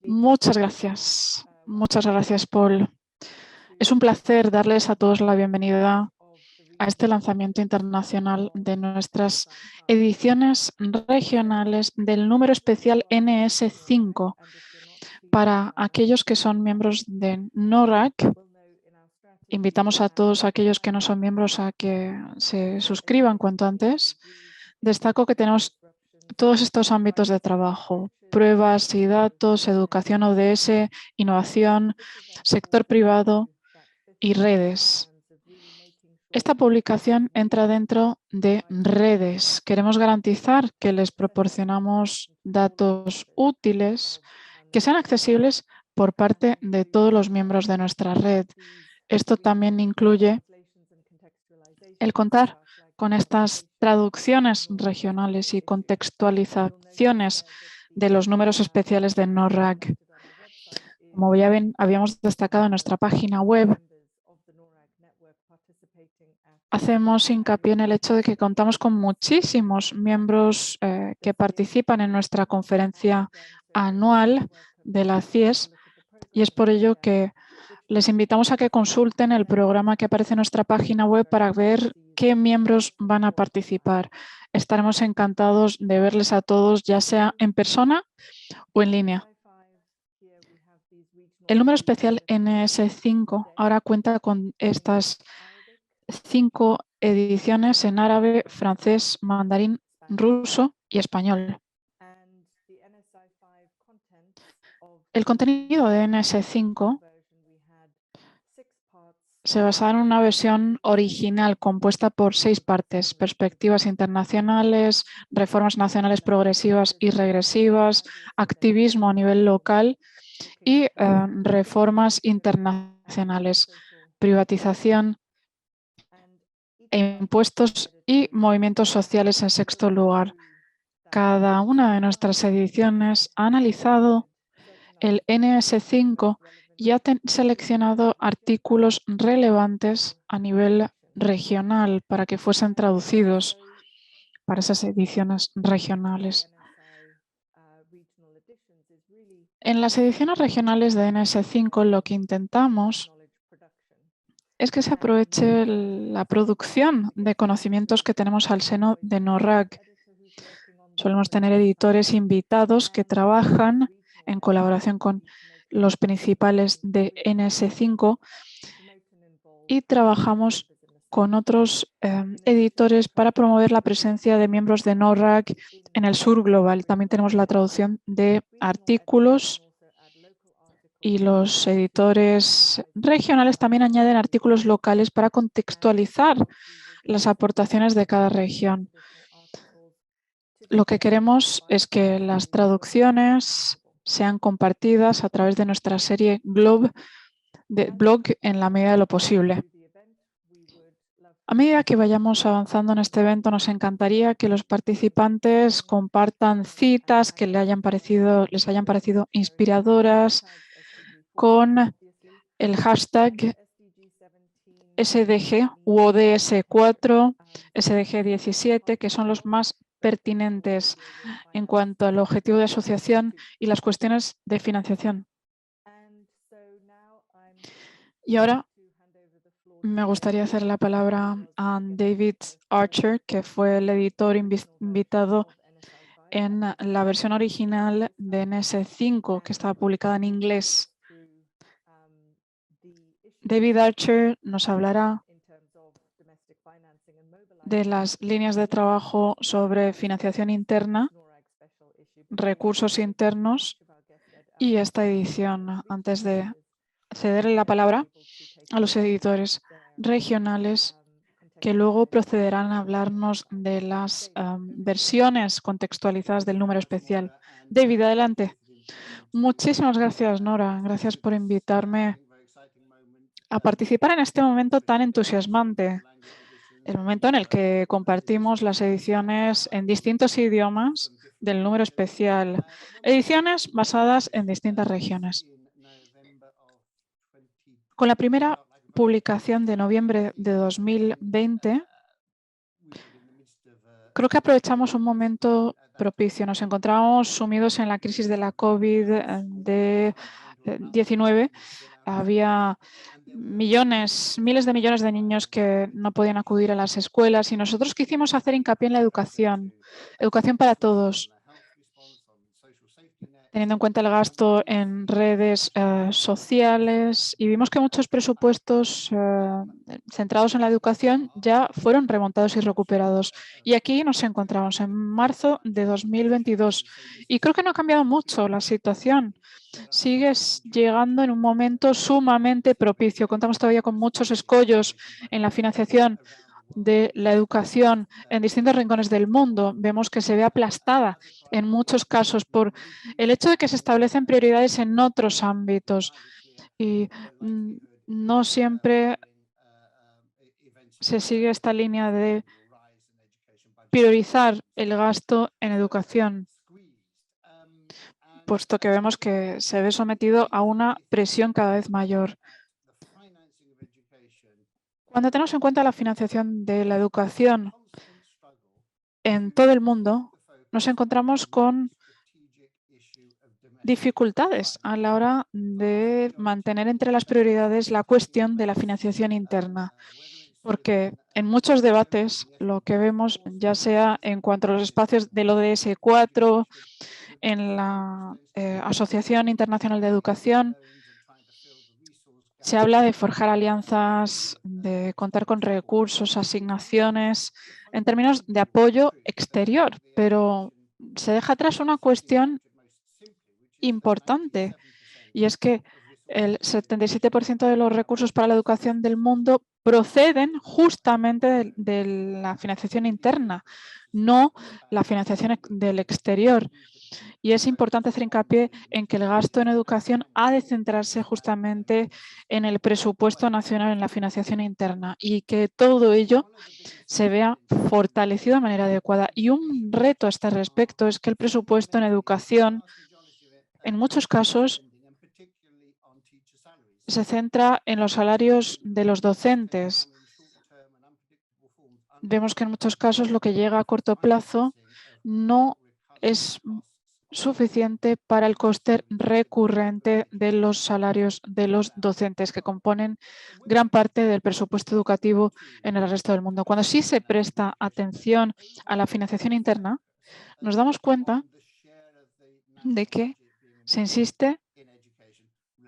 Muchas gracias, Paul. Es un placer darles a todos la bienvenida a este lanzamiento internacional de nuestras ediciones regionales del número especial NS5 para aquellos que son miembros de NORAC. Invitamos a todos aquellos que no son miembros a que se suscriban cuanto antes. Destaco que tenemos todos estos ámbitos de trabajo: pruebas y datos, educación ODS, innovación, sector privado y redes. Esta publicación entra dentro de redes. Queremos garantizar que les proporcionamos datos útiles que sean accesibles por parte de todos los miembros de nuestra red. Esto también incluye el contar con estas traducciones regionales y contextualizaciones de los números especiales de NORAC. Como ya ven, habíamos destacado en nuestra página web, hacemos hincapié en el hecho de que contamos con muchísimos miembros que participan en nuestra conferencia anual de la CIES, y es por ello que les invitamos a que consulten el programa que aparece en nuestra página web para ver qué miembros van a participar. Estaremos encantados de verles a todos, ya sea en persona o en línea. El número especial NS5 ahora cuenta con estas 5 ediciones en árabe, francés, mandarín, ruso y español. El contenido de NS5 se basa en una versión original compuesta por 6 partes: perspectivas internacionales, reformas nacionales progresivas y regresivas, activismo a nivel local y reformas internacionales, privatización e impuestos y movimientos sociales en sexto lugar. Cada una de nuestras ediciones ha analizado el NS5 y ha seleccionado artículos relevantes a nivel regional para que fuesen traducidos para esas ediciones regionales. En las ediciones regionales de NS5 lo que intentamos es que se aproveche la producción de conocimientos que tenemos al seno de NORAC. Solemos tener editores invitados que trabajan en colaboración con los principales de NS5 y trabajamos con otros editores para promover la presencia de miembros de NORAC en el sur global. También tenemos la traducción de artículos y los editores regionales también añaden artículos locales para contextualizar las aportaciones de cada región. Lo que queremos es que las traducciones sean compartidas a través de nuestra serie blog en la medida de lo posible. A medida que vayamos avanzando en este evento, nos encantaría que los participantes compartan citas que les hayan parecido inspiradoras con el hashtag SDG u ODS4, SDG 17, que son los más pertinentes en cuanto al objetivo de asociación y las cuestiones de financiación. Y ahora me gustaría hacer la palabra a David Archer, que fue el editor invitado en la versión original de NS5, que estaba publicada en inglés. David Archer nos hablará de las líneas de trabajo sobre financiación interna, recursos internos y esta edición. Antes de cederle la palabra a los editores regionales que luego procederán a hablarnos de las versiones contextualizadas del número especial. David, adelante. Muchísimas gracias, Nora. Gracias por invitarme a participar en este momento tan entusiasmante, el momento en el que compartimos las ediciones en distintos idiomas del número especial, ediciones basadas en distintas regiones. Con la primera publicación de noviembre de 2020, Creo que aprovechamos un momento propicio. Nos encontrábamos sumidos en la crisis de la COVID-19. Había miles de millones de niños que no podían acudir a las escuelas y nosotros quisimos hacer hincapié en la educación para todos, teniendo en cuenta el gasto en redes sociales, y vimos que muchos presupuestos centrados en la educación ya fueron remontados y recuperados. Y aquí nos encontramos en marzo de 2022 y creo que no ha cambiado mucho la situación. Sigues llegando en un momento sumamente propicio. Contamos todavía con muchos escollos en la financiación de la educación en distintos rincones del mundo. Vemos que se ve aplastada en muchos casos por el hecho de que se establecen prioridades en otros ámbitos y no siempre se sigue esta línea de priorizar el gasto en educación, puesto que vemos que se ve sometido a una presión cada vez mayor. Cuando tenemos en cuenta la financiación de la educación en todo el mundo, nos encontramos con dificultades a la hora de mantener entre las prioridades la cuestión de la financiación interna, porque en muchos debates lo que vemos, ya sea en cuanto a los espacios del ODS 4, en la Asociación Internacional de Educación, se habla de forjar alianzas, de contar con recursos, asignaciones, en términos de apoyo exterior, pero se deja atrás una cuestión importante, y es que el 77% de los recursos para la educación del mundo proceden justamente de la financiación interna, no la financiación del exterior. Y es importante hacer hincapié en que el gasto en educación ha de centrarse justamente en el presupuesto nacional, en la financiación interna, y que todo ello se vea fortalecido de manera adecuada. Y un reto a este respecto es que el presupuesto en educación, en muchos casos, se centra en los salarios de los docentes. Vemos que en muchos casos lo que llega a corto plazo no es suficiente para el coste recurrente de los salarios de los docentes, que componen gran parte del presupuesto educativo en el resto del mundo. Cuando sí se presta atención a la financiación interna, nos damos cuenta de que se insiste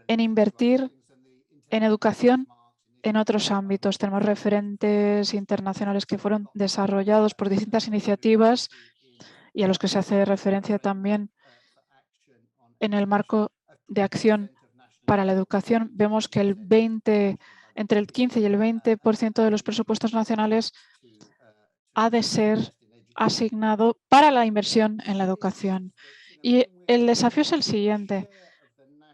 en invertir en educación en otros ámbitos. Tenemos referentes internacionales que fueron desarrollados por distintas iniciativas y a los que se hace referencia también en el marco de acción para la educación. Vemos que entre el 15 y el 20% de los presupuestos nacionales ha de ser asignado para la inversión en la educación. Y el desafío es el siguiente.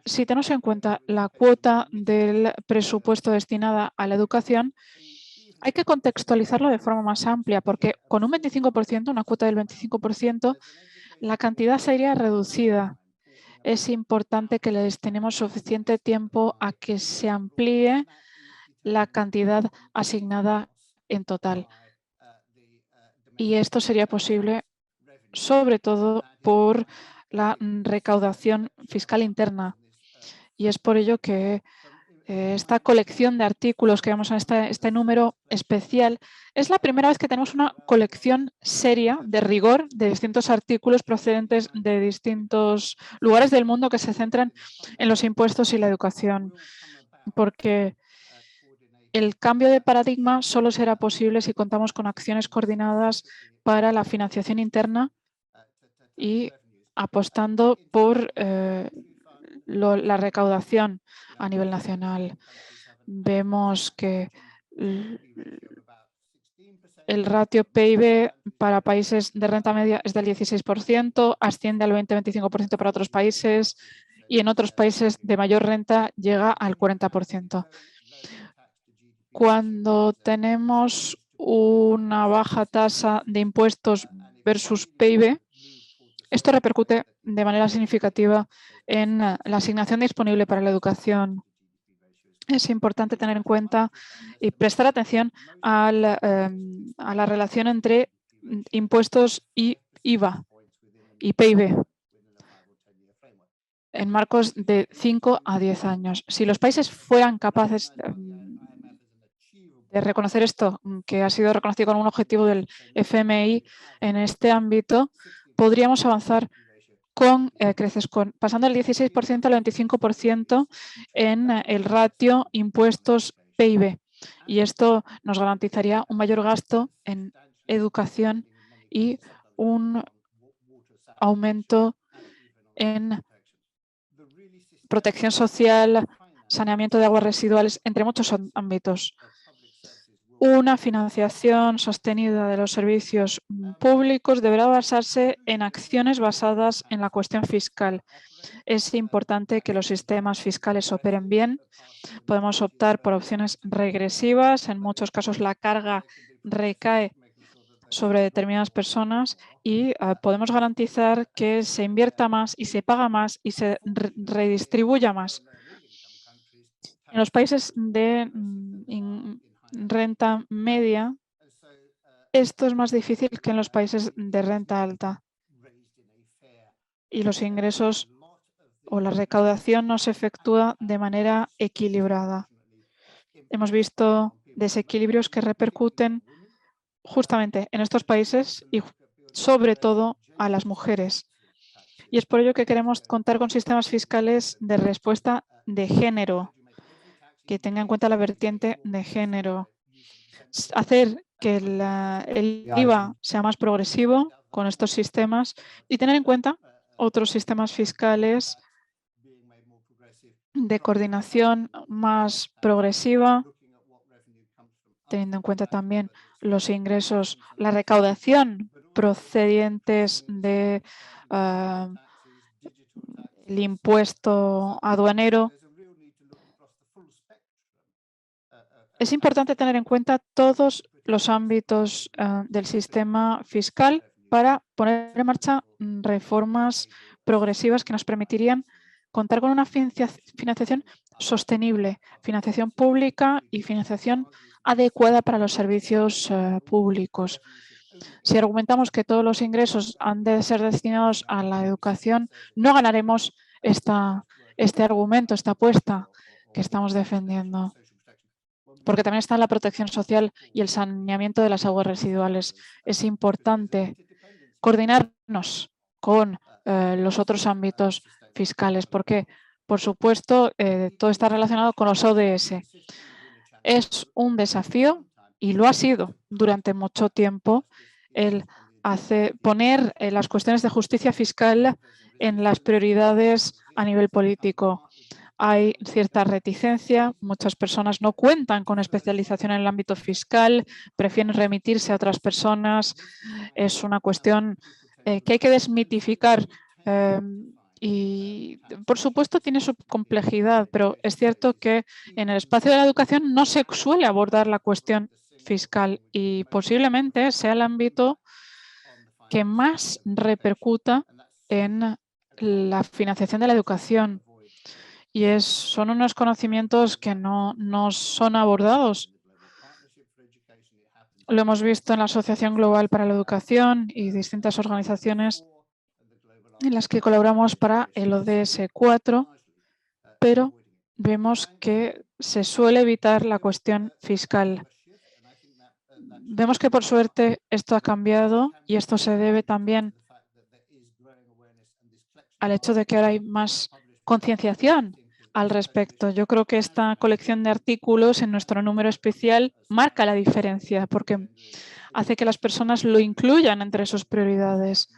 Si tenemos en cuenta la cuota del presupuesto destinada a la educación, hay que contextualizarlo de forma más amplia, porque con un 25%, una cuota del 25%, la cantidad sería reducida. Es importante que le destinemos suficiente tiempo a que se amplíe la cantidad asignada en total. Y esto sería posible sobre todo por la recaudación fiscal interna. Y es por ello que esta colección de artículos que vemos en este número especial es la primera vez que tenemos una colección seria, de rigor, de distintos artículos procedentes de distintos lugares del mundo que se centran en los impuestos y la educación, porque el cambio de paradigma solo será posible si contamos con acciones coordinadas para la financiación interna y apostando por la recaudación a nivel nacional. Vemos que el ratio PIB para países de renta media es del 16%, asciende al 20-25% para otros países y en otros países de mayor renta llega al 40%. Cuando tenemos una baja tasa de impuestos versus PIB, esto repercute de manera significativa en la asignación disponible para la educación. Es importante tener en cuenta y prestar atención a la relación entre impuestos y IVA y PIB en marcos de 5 a 10 años. Si los países fueran capaces de reconocer esto, que ha sido reconocido como un objetivo del FMI en este ámbito, podríamos avanzar con creces, pasando del 16% al 25% en el ratio impuestos-PIB. Y esto nos garantizaría un mayor gasto en educación y un aumento en protección social, saneamiento de aguas residuales, entre muchos ámbitos. Una financiación sostenida de los servicios públicos deberá basarse en acciones basadas en la cuestión fiscal. Es importante que los sistemas fiscales operen bien. Podemos optar por opciones regresivas. En muchos casos la carga recae sobre determinadas personas y podemos garantizar que se invierta más y se paga más y se redistribuya más. En los países de renta media, esto es más difícil que en los países de renta alta. Y los ingresos o la recaudación no se efectúa de manera equilibrada. Hemos visto desequilibrios que repercuten justamente en estos países y sobre todo a las mujeres. Y es por ello que queremos contar con sistemas fiscales de respuesta de género, que tenga en cuenta la vertiente de género. Hacer que el IVA sea más progresivo con estos sistemas y tener en cuenta otros sistemas fiscales de coordinación más progresiva, teniendo en cuenta también los ingresos, la recaudación procedentes de el impuesto aduanero. Es importante tener en cuenta todos los ámbitos del sistema fiscal para poner en marcha reformas progresivas que nos permitirían contar con una financiación sostenible, financiación pública y financiación adecuada para los servicios públicos. Si argumentamos que todos los ingresos han de ser destinados a la educación, no ganaremos este argumento, esta apuesta que estamos defendiendo, porque también está la protección social y el saneamiento de las aguas residuales. Es importante coordinarnos con los otros ámbitos fiscales, porque, por supuesto, todo está relacionado con los ODS. Es un desafío, y lo ha sido durante mucho tiempo, el poner las cuestiones de justicia fiscal en las prioridades a nivel político. Hay cierta reticencia, muchas personas no cuentan con especialización en el ámbito fiscal, prefieren remitirse a otras personas. Es una cuestión que hay que desmitificar y, por supuesto, tiene su complejidad, pero es cierto que en el espacio de la educación no se suele abordar la cuestión fiscal y posiblemente sea el ámbito que más repercuta en la financiación de la educación. Y son unos conocimientos que no son abordados. Lo hemos visto en la Asociación Global para la Educación y distintas organizaciones en las que colaboramos para el ODS 4, pero vemos que se suele evitar la cuestión fiscal. Vemos que, por suerte, esto ha cambiado y esto se debe también al hecho de que ahora hay más concienciación al respecto. Yo creo que esta colección de artículos en nuestro número especial marca la diferencia porque hace que las personas lo incluyan entre sus prioridades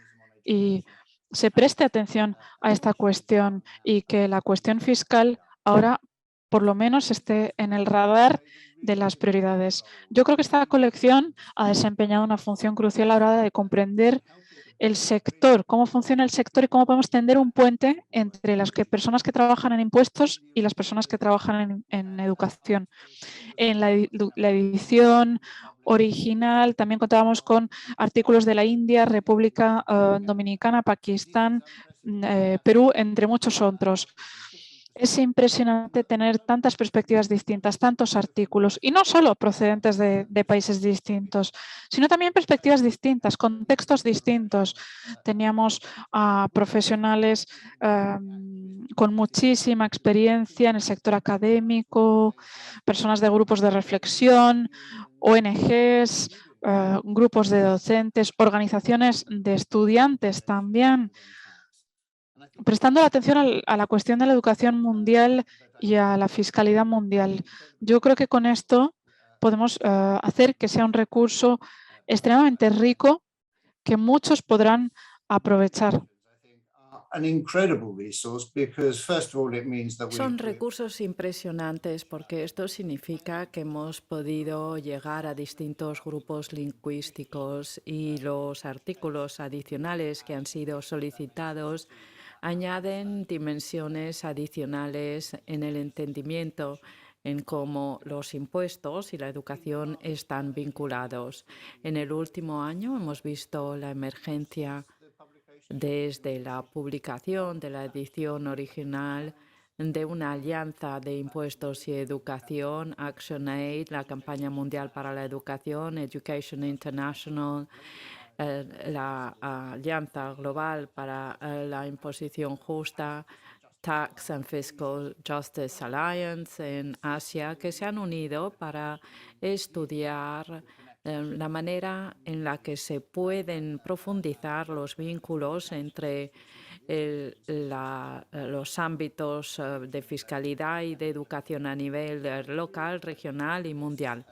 y se preste atención a esta cuestión y que la cuestión fiscal ahora por lo menos esté en el radar de las prioridades. Yo creo que esta colección ha desempeñado una función crucial a la hora de comprender el sector, cómo funciona el sector y cómo podemos tender un puente entre las personas que trabajan en impuestos y las personas que trabajan en educación. En la edición original también contábamos con artículos de la India, República Dominicana, Pakistán, Perú, entre muchos otros. Es impresionante tener tantas perspectivas distintas, tantos artículos, y no solo procedentes de países distintos, sino también perspectivas distintas, contextos distintos. Teníamos a profesionales con muchísima experiencia en el sector académico, personas de grupos de reflexión, ONGs, grupos de docentes, organizaciones de estudiantes también, prestando la atención a la cuestión de la educación mundial y a la fiscalidad mundial. Yo creo que con esto podemos hacer que sea un recurso extremadamente rico que muchos podrán aprovechar. Son recursos impresionantes porque esto significa que hemos podido llegar a distintos grupos lingüísticos y los artículos adicionales que han sido solicitados añaden dimensiones adicionales en el entendimiento en cómo los impuestos y la educación están vinculados. En el último año hemos visto la emergencia desde la publicación de la edición original de una alianza de impuestos y educación, ActionAid, la campaña mundial para la educación, Education International, la Alianza Global para la Imposición Justa, Tax and Fiscal Justice Alliance en Asia, que se han unido para estudiar la manera en la que se pueden profundizar los vínculos entre los ámbitos de fiscalidad y de educación a nivel local, regional y mundial.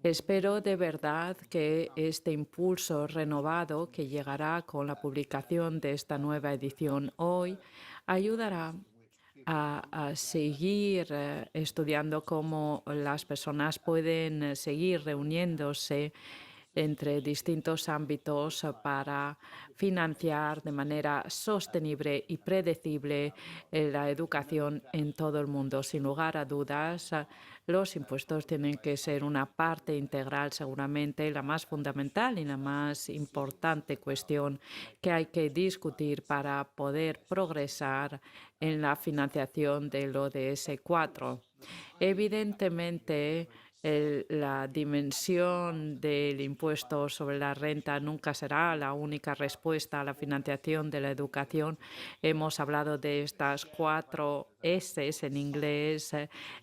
Espero de verdad que este impulso renovado que llegará con la publicación de esta nueva edición hoy ayudará a seguir estudiando cómo las personas pueden seguir reuniéndose entre distintos ámbitos para financiar de manera sostenible y predecible la educación en todo el mundo. Sin lugar a dudas, los impuestos tienen que ser una parte integral, seguramente la más fundamental y la más importante cuestión que hay que discutir para poder progresar en la financiación del ODS 4. Evidentemente, la dimensión del impuesto sobre la renta nunca será la única respuesta a la financiación de la educación. Hemos hablado de estas 4 S en inglés,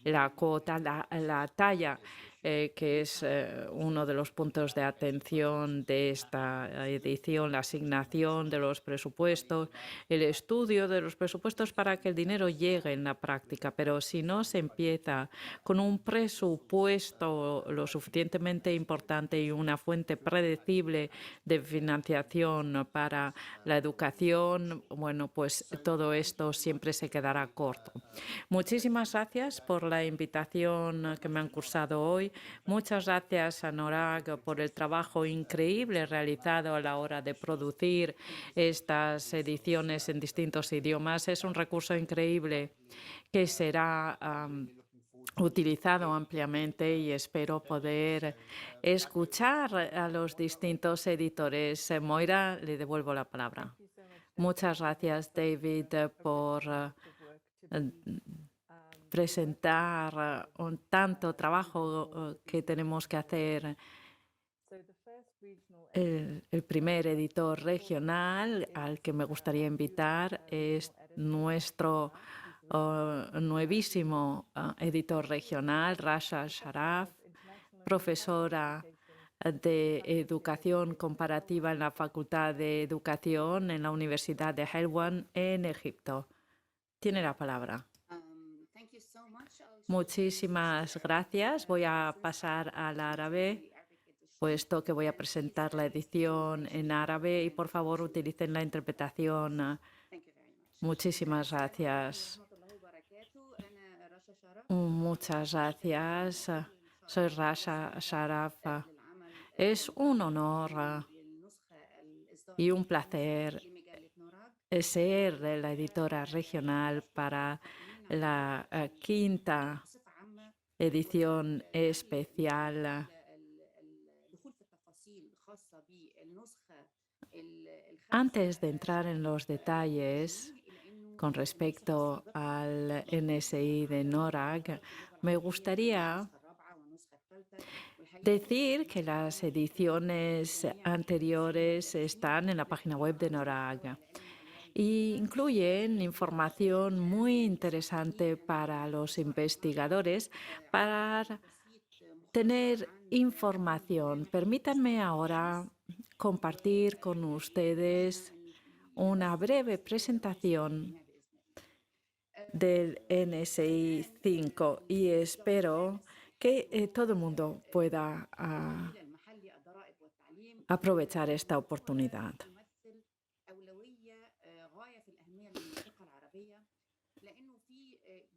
la cuota, la talla, que es uno de los puntos de atención de esta edición, la asignación de los presupuestos, el estudio de los presupuestos para que el dinero llegue en la práctica. Pero si no se empieza con un presupuesto lo suficientemente importante y una fuente predecible de financiación para la educación, bueno, pues todo esto siempre se quedará corto. Muchísimas gracias por la invitación que me han cursado hoy. Muchas gracias a Norag por el trabajo increíble realizado a la hora de producir estas ediciones en distintos idiomas. Es un recurso increíble que será utilizado ampliamente y espero poder escuchar a los distintos editores. Moira, le devuelvo la palabra. Muchas gracias, David, por presentar un tanto trabajo que tenemos que hacer. El primer editor regional al que me gustaría invitar es nuestro nuevísimo editor regional, Rasha Sharaf, profesora de Educación Comparativa en la Facultad de Educación en la Universidad de Helwan en Egipto. Tiene la palabra. Muchísimas gracias. Voy a pasar al árabe, puesto que voy a presentar la edición en árabe y por favor utilicen la interpretación. Muchísimas gracias. Muchas gracias. Soy Rasha Sharaf. Es un honor y un placer ser la editora regional para la quinta edición especial. Antes de entrar en los detalles, con respecto al NSI de NORAG, me gustaría decir que las ediciones anteriores están en la página web de NORAG y incluyen información muy interesante para los investigadores para tener información. Permítanme ahora compartir con ustedes una breve presentación del NSI 5 y espero que todo el mundo pueda aprovechar esta oportunidad.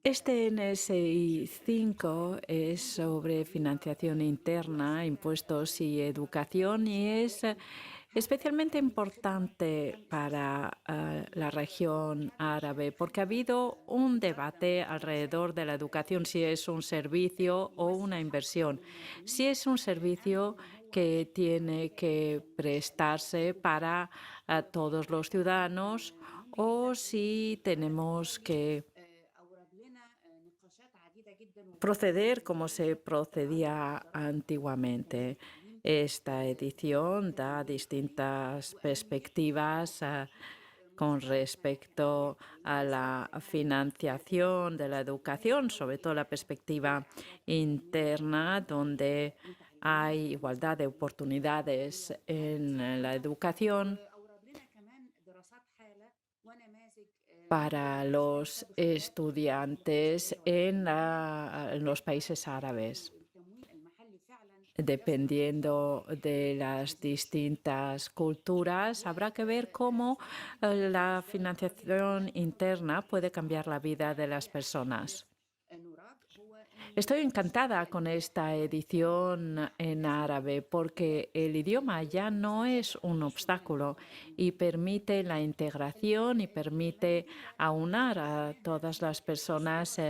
Este NSI 5 es sobre financiación interna, impuestos y educación y es especialmente importante para la región árabe porque ha habido un debate alrededor de la educación, si es un servicio o una inversión, si es un servicio que tiene que prestarse para todos los ciudadanos o si tenemos que proceder como se procedía antiguamente. Esta edición da distintas perspectivas con respecto a la financiación de la educación, sobre todo la perspectiva interna, donde hay igualdad de oportunidades en la educación para los estudiantes en los países árabes. Dependiendo de las distintas culturas, habrá que ver cómo la financiación interna puede cambiar la vida de las personas. Estoy encantada con esta edición en árabe porque el idioma ya no es un obstáculo y permite la integración y permite aunar a todas las personas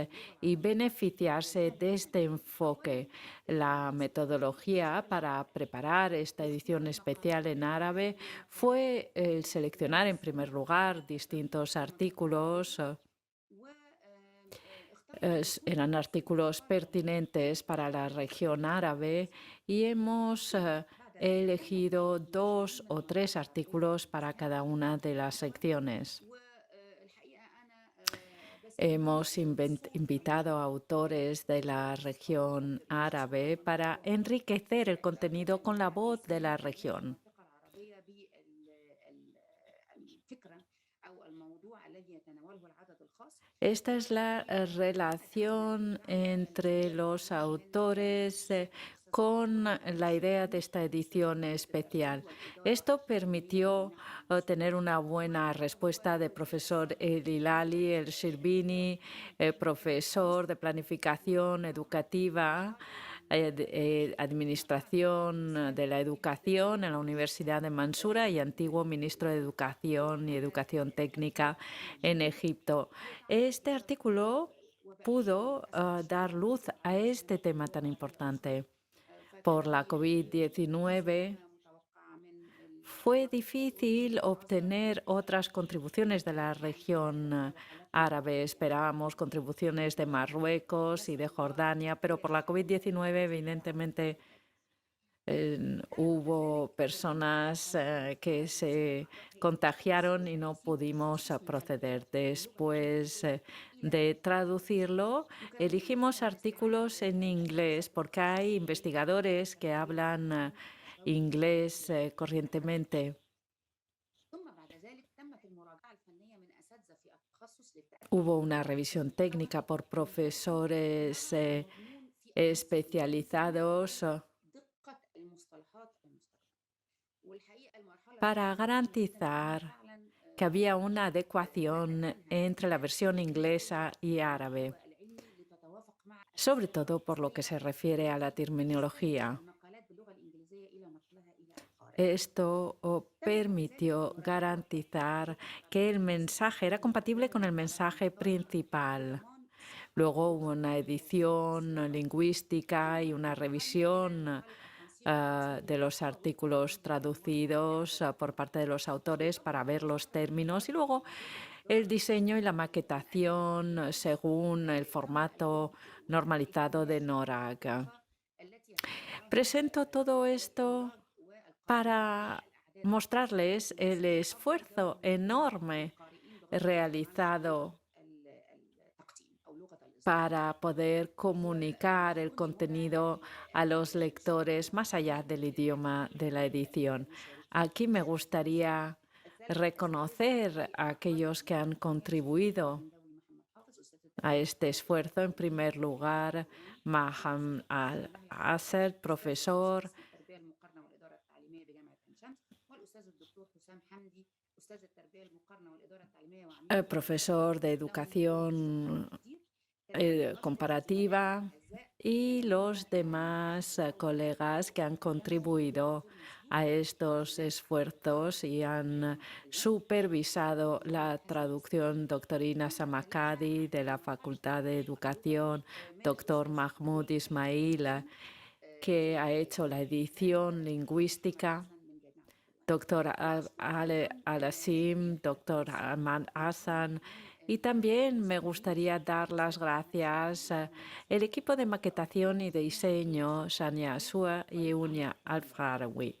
y beneficiarse de este enfoque. La metodología para preparar esta edición especial en árabe fue el seleccionar en primer lugar distintos artículos. Eran artículos pertinentes para la región árabe y hemos elegido 2 o 3 artículos para cada una de las secciones. Hemos invitado a autores de la región árabe para enriquecer el contenido con la voz de la región. Esta es la relación entre los autores con la idea de esta edición especial. Esto permitió tener una buena respuesta del profesor El Hilali, El Shirbini, profesor de planificación educativa, Administración de la Educación en la Universidad de Mansura y antiguo ministro de Educación y Educación Técnica en Egipto. Este artículo pudo dar luz a este tema tan importante. Por la COVID-19 fue difícil obtener otras contribuciones de la región árabe. Esperábamos contribuciones de Marruecos y de Jordania, pero por la COVID-19 evidentemente hubo personas que se contagiaron y no pudimos proceder. Después de traducirlo, elegimos artículos en inglés porque hay investigadores que hablan inglés corrientemente. Hubo una revisión técnica por profesores especializados para garantizar que había una adecuación entre la versión inglesa y árabe, sobre todo por lo que se refiere a la terminología. Esto permitió garantizar que el mensaje era compatible con el mensaje principal. Luego hubo una edición lingüística y una revisión de los artículos traducidos por parte de los autores para ver los términos y luego el diseño y la maquetación según el formato normalizado de NORAG. Presento todo esto para mostrarles el esfuerzo enorme realizado para poder comunicar el contenido a los lectores más allá del idioma de la edición. Aquí me gustaría reconocer a aquellos que han contribuido a este esfuerzo. En primer lugar, Maham Al-Asad, profesor, profesor de educación comparativa y los demás colegas que han contribuido a estos esfuerzos y han supervisado la traducción, doctorina Samakadi de la Facultad de Educación, doctor Mahmoud Ismail, que ha hecho la edición lingüística, doctor Ale Al-Asim, doctor Ahmad Hassan. Y también me gustaría dar las gracias al equipo de maquetación y diseño, Shania Asua y Unia Al-Farawi.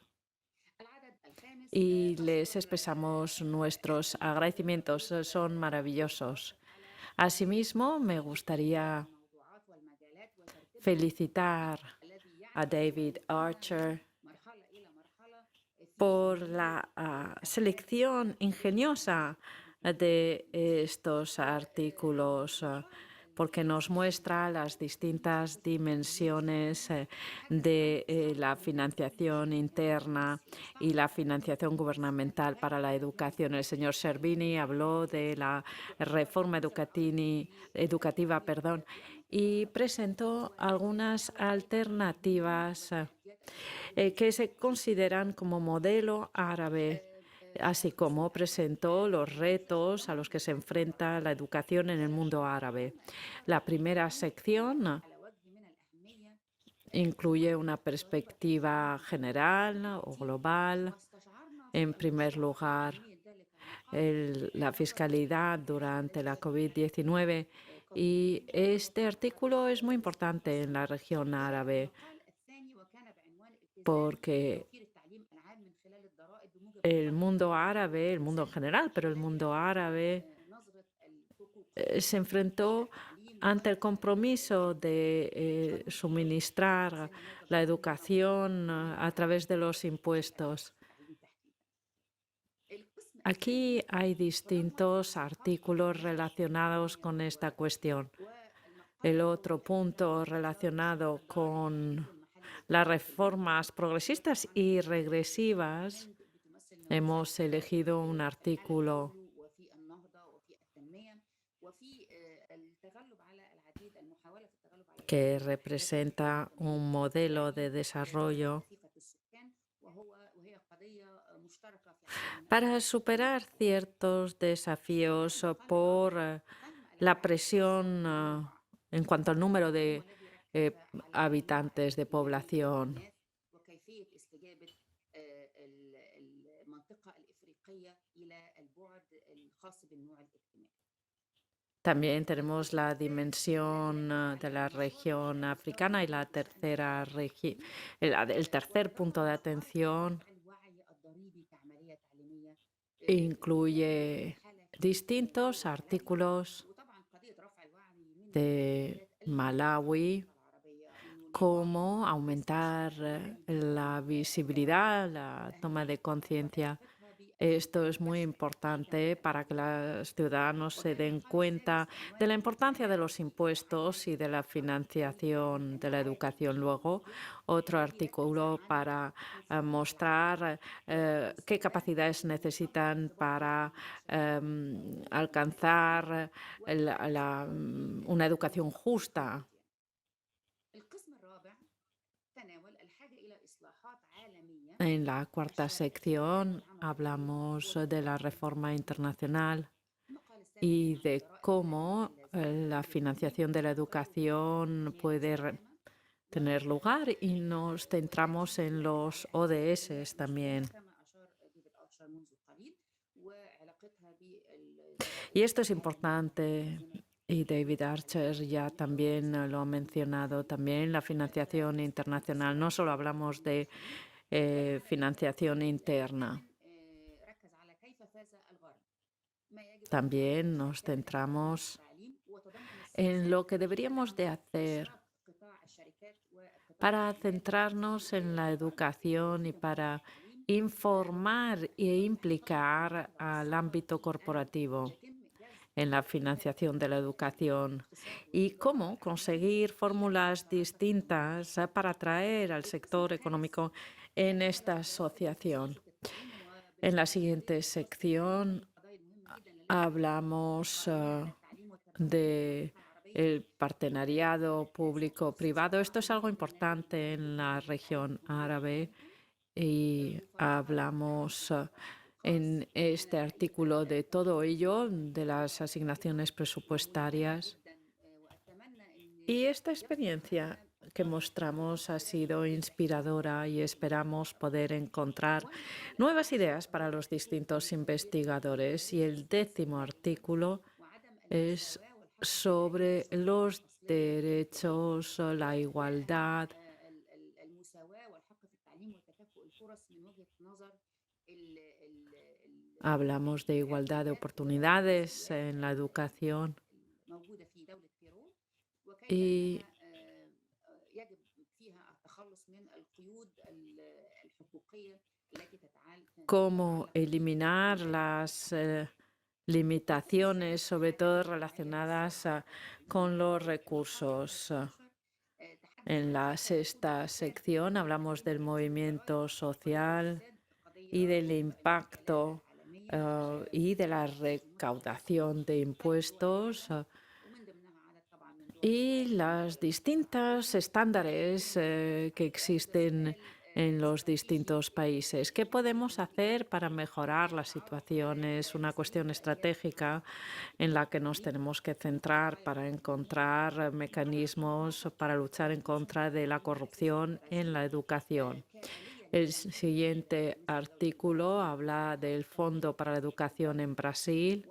Y les expresamos nuestros agradecimientos, son maravillosos. Asimismo, me gustaría felicitar a David Archer por la selección ingeniosa de estos artículos, porque nos muestra las distintas dimensiones de la financiación interna y la financiación gubernamental para la educación. El señor Servini habló de la reforma educativa, y presentó algunas alternativas que se consideran como modelo árabe, así como presentó los retos a los que se enfrenta la educación en el mundo árabe. La primera sección incluye una perspectiva general o global. En primer lugar, la fiscalidad durante la COVID-19. Y este artículo es muy importante en la región árabe porque el mundo árabe, el mundo en general, pero el mundo árabe se enfrentó ante el compromiso de suministrar la educación a través de los impuestos. Aquí hay distintos artículos relacionados con esta cuestión. El otro punto relacionado con las reformas progresistas y regresivas, hemos elegido un artículo que representa un modelo de desarrollo para superar ciertos desafíos por la presión en cuanto al número de habitantes de población. También tenemos la dimensión de la región africana y el tercer punto de atención incluye distintos artículos de Malawi, cómo aumentar la visibilidad, la toma de conciencia. Esto es muy importante para que los ciudadanos se den cuenta de la importancia de los impuestos y de la financiación de la educación. Luego, otro artículo para mostrar qué capacidades necesitan para alcanzar una educación justa. En la cuarta sección hablamos de la reforma internacional y de cómo la financiación de la educación puede tener lugar y nos centramos en los ODS también. Y esto es importante y David Archer ya también lo ha mencionado, también la financiación internacional. No solo hablamos de financiación interna, también nos centramos en lo que deberíamos de hacer para centrarnos en la educación y para informar e implicar al ámbito corporativo en la financiación de la educación y cómo conseguir fórmulas distintas para atraer al sector económico en esta asociación. En la siguiente sección hablamos de el partenariado público-privado. Esto es algo importante en la región árabe y hablamos en este artículo de todo ello, de las asignaciones presupuestarias. Y esta experiencia que mostramos ha sido inspiradora y esperamos poder encontrar nuevas ideas para los distintos investigadores. Y el 10º artículo es sobre los derechos, la igualdad. Hablamos de igualdad de oportunidades en la educación y cómo eliminar las limitaciones, sobre todo relacionadas con los recursos. En la 6ª sección hablamos del movimiento social y del impacto y de la recaudación de impuestos y los distintos estándares que existen en los distintos países. ¿Qué podemos hacer para mejorar la situación? Es una cuestión estratégica en la que nos tenemos que centrar para encontrar mecanismos para luchar en contra de la corrupción en la educación. El siguiente artículo habla del Fondo para la Educación en Brasil,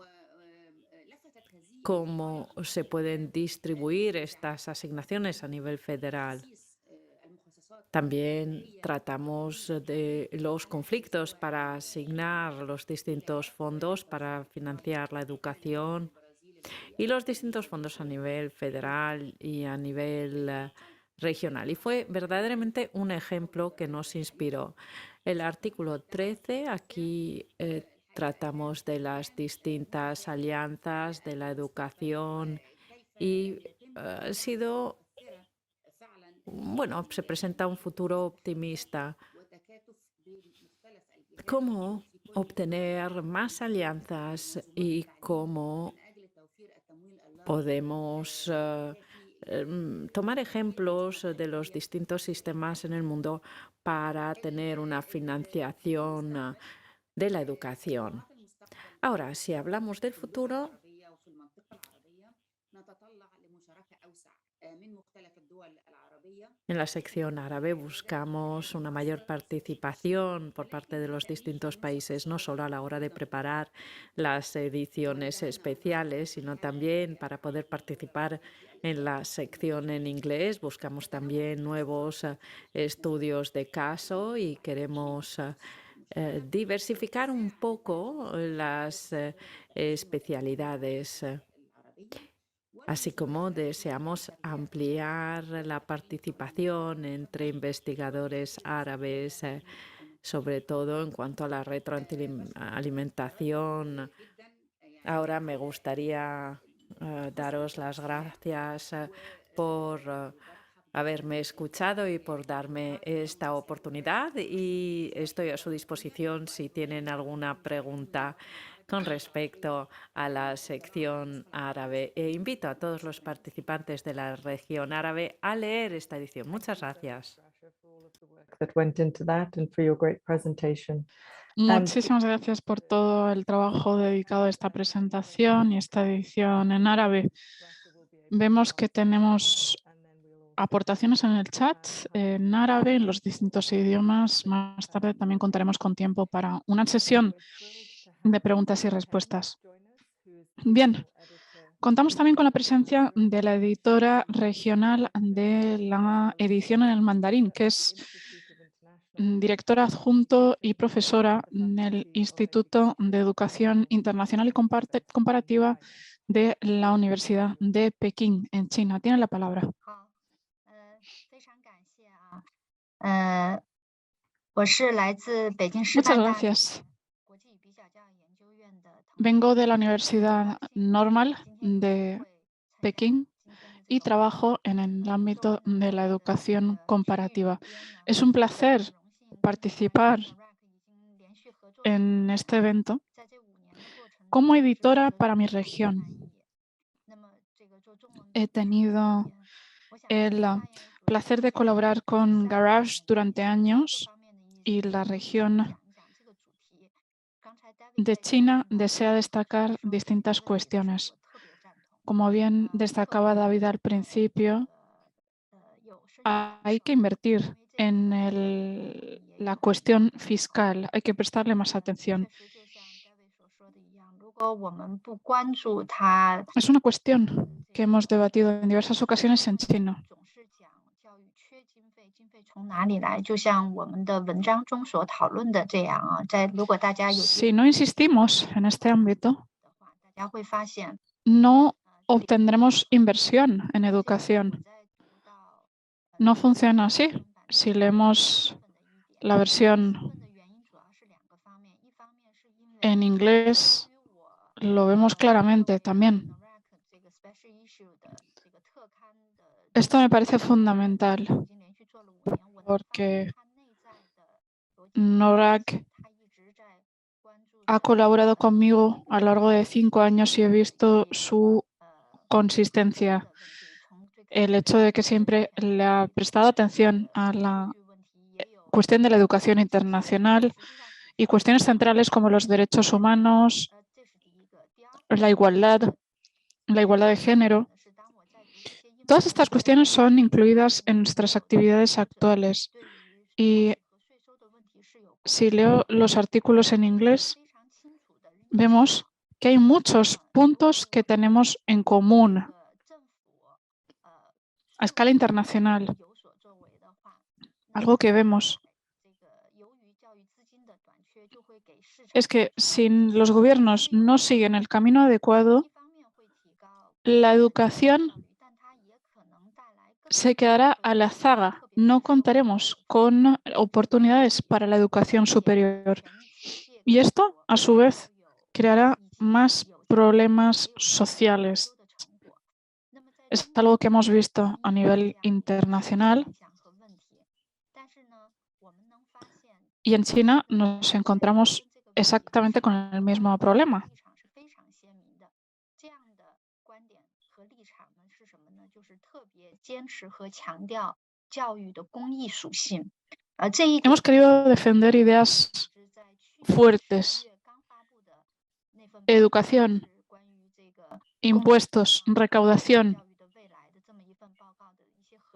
cómo se pueden distribuir estas asignaciones a nivel federal. También tratamos de los conflictos para asignar los distintos fondos para financiar la educación y los distintos fondos a nivel federal y a nivel regional. Y fue verdaderamente un ejemplo que nos inspiró. El artículo 13, aquí tratamos de las distintas alianzas de la educación y ha sido, bueno, se presenta un futuro optimista. ¿Cómo obtener más alianzas y cómo podemos tomar ejemplos de los distintos sistemas en el mundo para tener una financiación de la educación? Ahora, si hablamos del futuro, en la sección árabe buscamos una mayor participación por parte de los distintos países, no solo a la hora de preparar las ediciones especiales, sino también para poder participar en la sección en inglés. Buscamos también nuevos estudios de caso y queremos diversificar un poco las especialidades. Así como deseamos ampliar la participación entre investigadores árabes, sobre todo en cuanto a la retroalimentación. Ahora me gustaría daros las gracias por haberme escuchado y por darme esta oportunidad y estoy a su disposición si tienen alguna pregunta con respecto a la sección árabe. E invito a todos los participantes de la región árabe a leer esta edición. Muchas gracias. Muchísimas gracias por todo el trabajo dedicado a esta presentación y esta edición en árabe. Vemos que tenemos aportaciones en el chat, en árabe, en los distintos idiomas. Más tarde también contaremos con tiempo para una sesión de preguntas y respuestas. Bien, contamos también con la presencia de la editora regional de la edición en el mandarín, que es directora adjunto y profesora en el Instituto de Educación Internacional y Comparativa de la Universidad de Pekín, en China. Tiene la palabra. Muchas gracias. Vengo de la Universidad Normal de Pekín y trabajo en el ámbito de la educación comparativa. Es un placer participar en este evento como editora para mi región. He tenido el placer de colaborar con Garage durante años y la región de China desea destacar distintas cuestiones. Como bien destacaba David al principio, hay que invertir en la cuestión fiscal, hay que prestarle más atención. Es una cuestión que hemos debatido en diversas ocasiones en China. Si no insistimos en este ámbito, no obtendremos inversión en educación. No funciona así. Si leemos la versión en inglés, lo vemos claramente también. Esto me parece fundamental porque NORAC ha colaborado conmigo a lo largo de 5 años y he visto su consistencia. El hecho de que siempre le ha prestado atención a la cuestión de la educación internacional y cuestiones centrales como los derechos humanos, la igualdad de género. Todas estas cuestiones son incluidas en nuestras actividades actuales. Y si leo los artículos en inglés, vemos que hay muchos puntos que tenemos en común a escala internacional. Algo que vemos es que si los gobiernos no siguen el camino adecuado, la educación se quedará a la zaga. No contaremos con oportunidades para la educación superior. Y esto, a su vez, creará más problemas sociales. Es algo que hemos visto a nivel internacional. Y en China nos encontramos exactamente con el mismo problema. Hemos querido defender ideas fuertes: educación, impuestos, recaudación.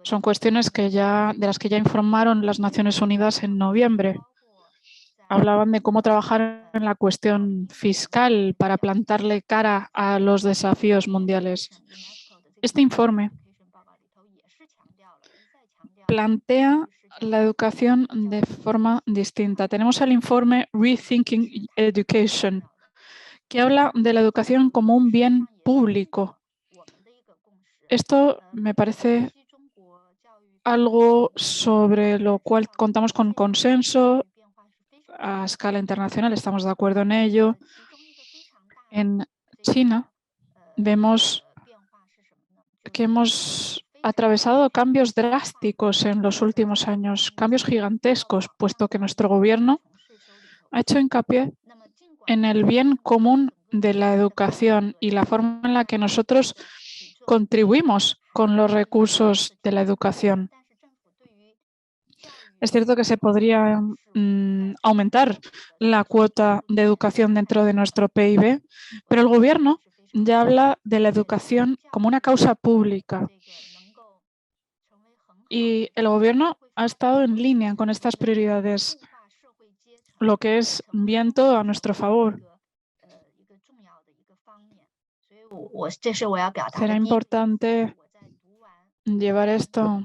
Son cuestiones de las que ya informaron las Naciones Unidas en noviembre. Hablaban de cómo trabajar en la cuestión fiscal para plantarle cara a los desafíos mundiales. Este informe plantea la educación de forma distinta. Tenemos el informe Rethinking Education, que habla de la educación como un bien público. Esto me parece algo sobre lo cual contamos con consenso a escala internacional, estamos de acuerdo en ello. En China vemos que hemos atravesado cambios drásticos en los últimos años, cambios gigantescos, puesto que nuestro gobierno ha hecho hincapié en el bien común de la educación y la forma en la que nosotros contribuimos con los recursos de la educación. Es cierto que se podría aumentar la cuota de educación dentro de nuestro PIB, pero el gobierno ya habla de la educación como una causa pública. Y el gobierno ha estado en línea con estas prioridades, lo que es viento a nuestro favor. Será importante llevar esto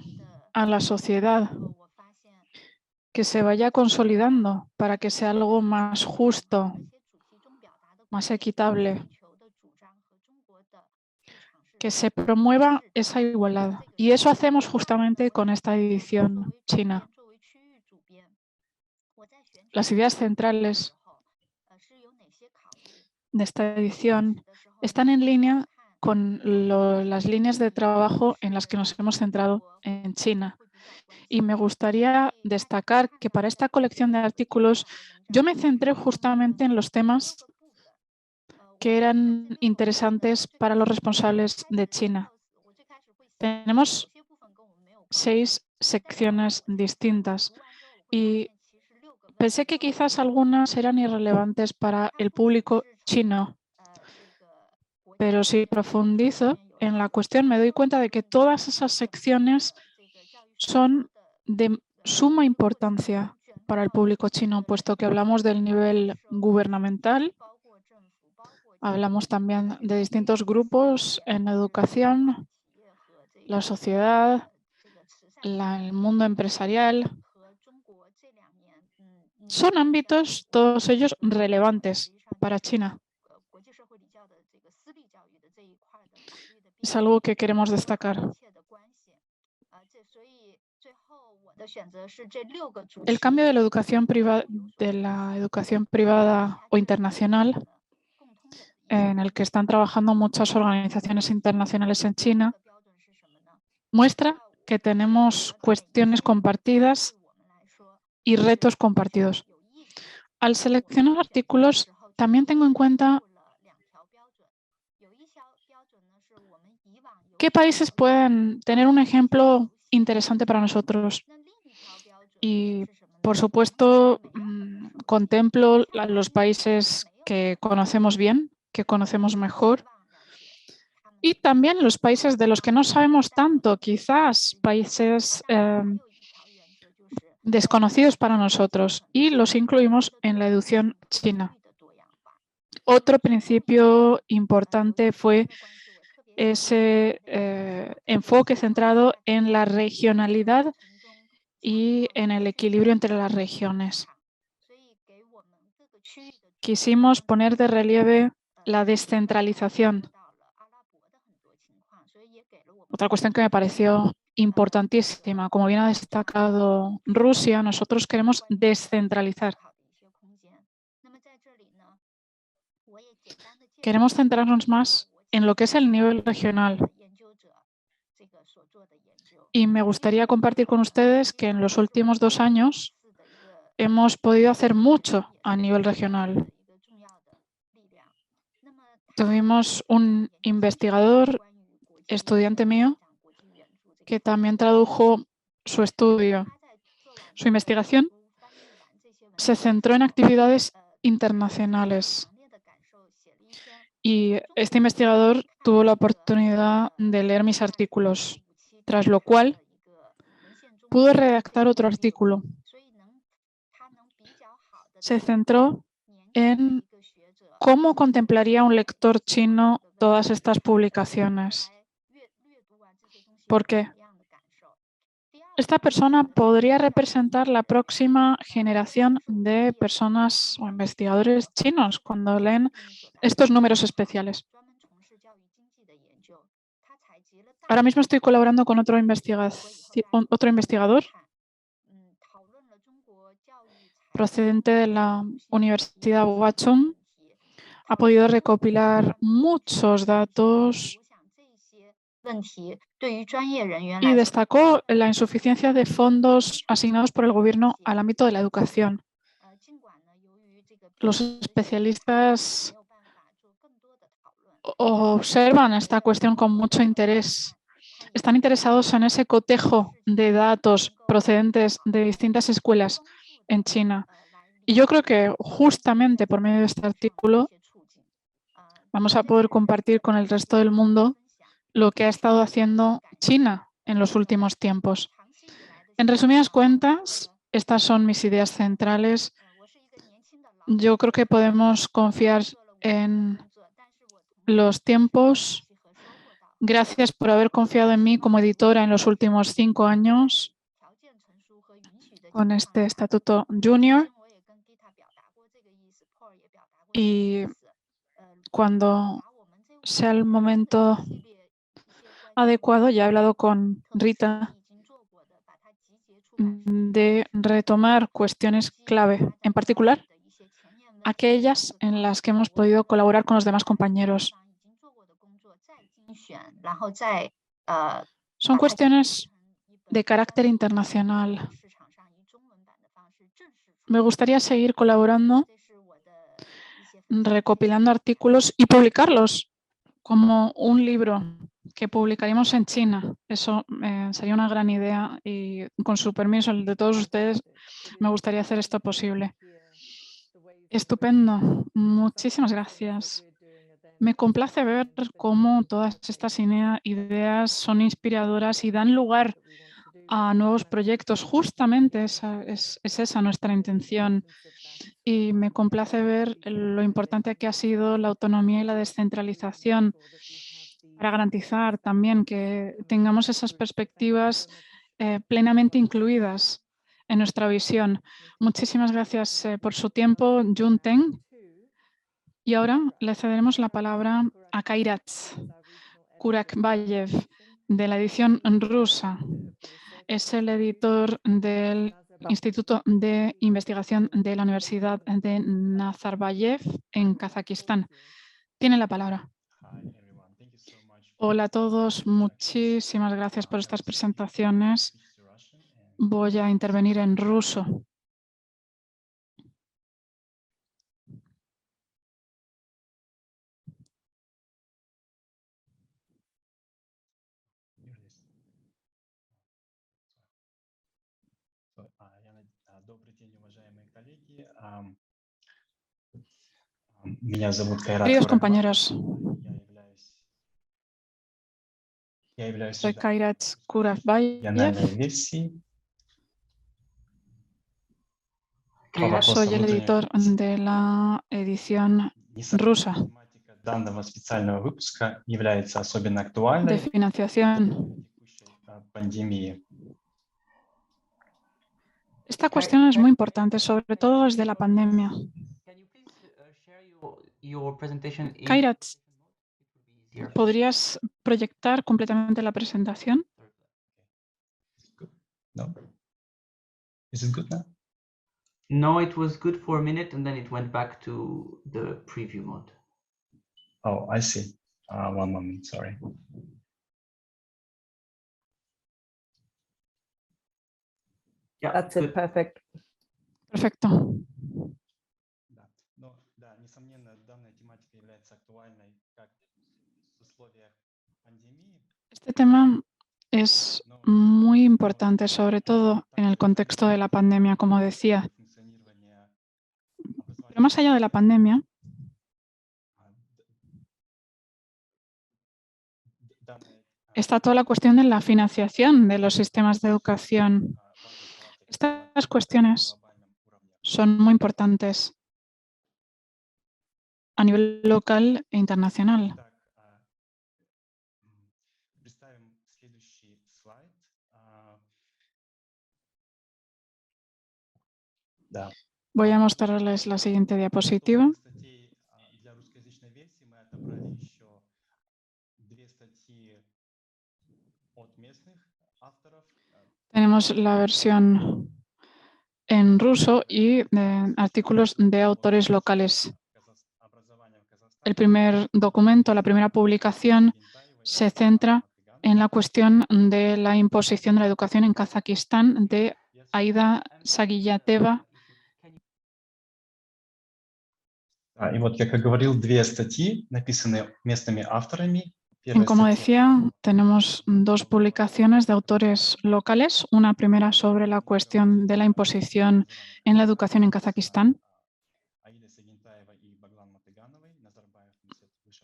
a la sociedad, que se vaya consolidando para que sea algo más justo, más equitable, que se promueva esa igualdad. Y eso hacemos justamente con esta edición china. Las ideas centrales de esta edición están en línea con las líneas de trabajo en las que nos hemos centrado en China. Y me gustaría destacar que para esta colección de artículos yo me centré justamente en los temas que eran interesantes para los responsables de China. Tenemos 6 secciones distintas y pensé que quizás algunas eran irrelevantes para el público chino, pero si profundizo en la cuestión me doy cuenta de que todas esas secciones son de suma importancia para el público chino, puesto que hablamos del nivel gubernamental, hablamos también de distintos grupos en educación, la sociedad, el mundo empresarial. Son ámbitos, todos ellos, relevantes para China. Es algo que queremos destacar. El cambio de la educación privada o internacional, en el que están trabajando muchas organizaciones internacionales en China, muestra que tenemos cuestiones compartidas y retos compartidos. Al seleccionar artículos, también tengo en cuenta qué países pueden tener un ejemplo interesante para nosotros. Y, por supuesto, contemplo los países que conocemos bien, que conocemos mejor, y también los países de los que no sabemos tanto, quizás países desconocidos para nosotros, y los incluimos en la edición china. Otro principio importante fue ese enfoque centrado en la regionalidad y en el equilibrio entre las regiones. Quisimos poner de relieve la descentralización. Otra cuestión que me pareció importantísima, como bien ha destacado Rusia, nosotros queremos descentralizar. Queremos centrarnos más en lo que es el nivel regional. Y me gustaría compartir con ustedes que en los últimos 2 años hemos podido hacer mucho a nivel regional. Tuvimos un investigador, estudiante mío, que también tradujo su estudio. Su investigación se centró en actividades internacionales. Y este investigador tuvo la oportunidad de leer mis artículos, tras lo cual pudo redactar otro artículo. Se centró en cómo contemplaría un lector chino todas estas publicaciones. ¿Por qué? Esta persona podría representar la próxima generación de personas o investigadores chinos cuando leen estos números especiales. Ahora mismo estoy colaborando con otro investigador procedente de la Universidad Wachum. Ha podido recopilar muchos datos y destacó la insuficiencia de fondos asignados por el gobierno al ámbito de la educación. Los especialistas observan esta cuestión con mucho interés. Están interesados en ese cotejo de datos procedentes de distintas escuelas en China. Y yo creo que justamente por medio de este artículo vamos a poder compartir con el resto del mundo lo que ha estado haciendo China en los últimos tiempos. En resumidas cuentas, estas son mis ideas centrales. Yo creo que podemos confiar en los tiempos. Gracias por haber confiado en mí como editora en los últimos 5 años con este estatuto junior. Y cuando sea el momento adecuado, ya he hablado con Rita de retomar cuestiones clave, en particular aquellas en las que hemos podido colaborar con los demás compañeros. Son cuestiones de carácter internacional. Me gustaría seguir colaborando, recopilando artículos y publicarlos como un libro que publicaríamos en China. Eso sería una gran idea y con su permiso, el de todos ustedes, me gustaría hacer esto posible. Estupendo. Muchísimas gracias. Me complace ver cómo todas estas ideas son inspiradoras y dan lugar a nuevos proyectos. Justamente es esa nuestra intención. Y me complace ver lo importante que ha sido la autonomía y la descentralización para garantizar también que tengamos esas perspectivas plenamente incluidas en nuestra visión. Muchísimas gracias por su tiempo, Jun Teng. Y ahora le cederemos la palabra a Kairat Kurakbayev, de la edición rusa. Es el editor del Instituto de Investigación de la Universidad de Nazarbayev en Kazajistán. Tiene la palabra. Hola a todos, muchísimas gracias por estas presentaciones. Voy a intervenir en ruso. Queridos compañeros, soy Kairat Kurakbayev. Soy el editor de la edición rusa de financiación. Esta cuestión es muy importante, sobre todo desde la pandemia. Kairat, ¿podrías proyectar completamente la presentación? No, it was good for a minute and then it went back to the preview mode. Oh, I see. One moment, sorry. Yeah, That's good. it, perfect. Perfecto. Да, несомненно, данная тематика является актуальной как в условиях пандемии. Este tema es muy importante, sobre todo en el contexto de la pandemia, como decía. Pero más allá de la pandemia, está toda la cuestión de la financiación de los sistemas de educación. Estas cuestiones son muy importantes a nivel local e internacional. Voy a mostrarles la siguiente diapositiva. Tenemos la versión en ruso y artículos de autores locales. El primer documento, la primera publicación, se centra en la cuestión de la imposición de la educación en Kazajistán de Aida Sagiyateva. И вот, как я говорил, две статьи, написанные местными авторами. Como decía, tenemos dos publicaciones de autores locales. Una primera sobre la cuestión de la imposición en la educación en Kazajistán,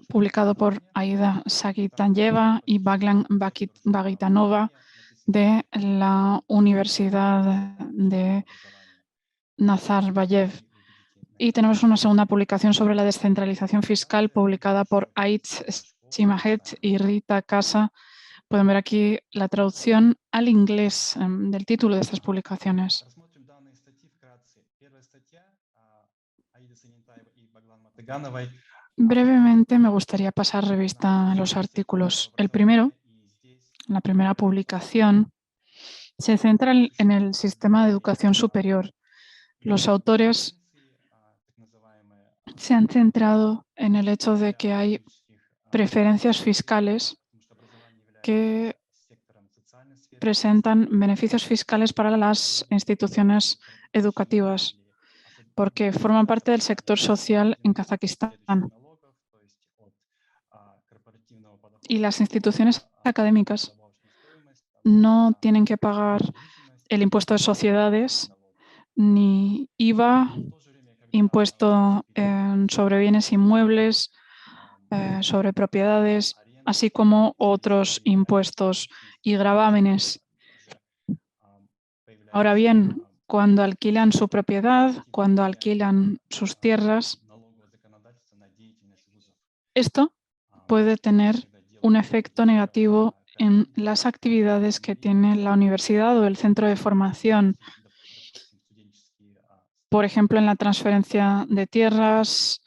publicado por Aida Sagitanyeva y Baglan Bagitanova, de la Universidad de Nazarbayev. Y tenemos una segunda publicación sobre la descentralización fiscal publicada por Aitz Simahet y Rita Casa. Pueden ver aquí la traducción al inglés del título de estas publicaciones. Brevemente me gustaría pasar revista a los artículos. El primero, la primera publicación, se centra en el sistema de educación superior. Los autores se han centrado en el hecho de que hay preferencias fiscales que presentan beneficios fiscales para las instituciones educativas, porque forman parte del sector social en Kazajistán. Y las instituciones académicas no tienen que pagar el impuesto de sociedades, ni IVA, impuesto sobre bienes inmuebles, sobre propiedades, así como otros impuestos y gravámenes. Ahora bien, cuando alquilan su propiedad, cuando alquilan sus tierras, esto puede tener un efecto negativo en las actividades que tiene la universidad o el centro de formación. Por ejemplo, en la transferencia de tierras,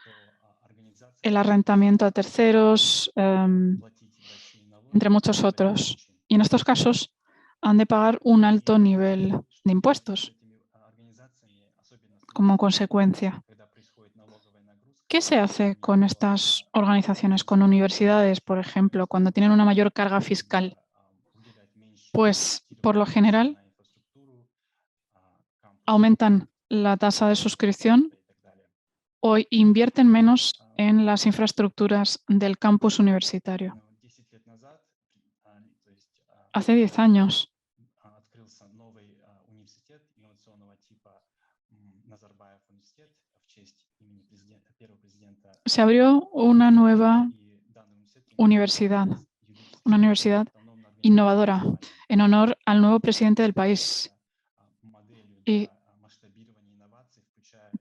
el arrendamiento a terceros, entre muchos otros. Y en estos casos han de pagar un alto nivel de impuestos como consecuencia. ¿Qué se hace con estas organizaciones, con universidades, por ejemplo, cuando tienen una mayor carga fiscal? Pues, por lo general, aumentan la tasa de suscripción o invierten menos en las infraestructuras del campus universitario. Hace 10 años se abrió una nueva universidad innovadora en honor al nuevo presidente del país. Y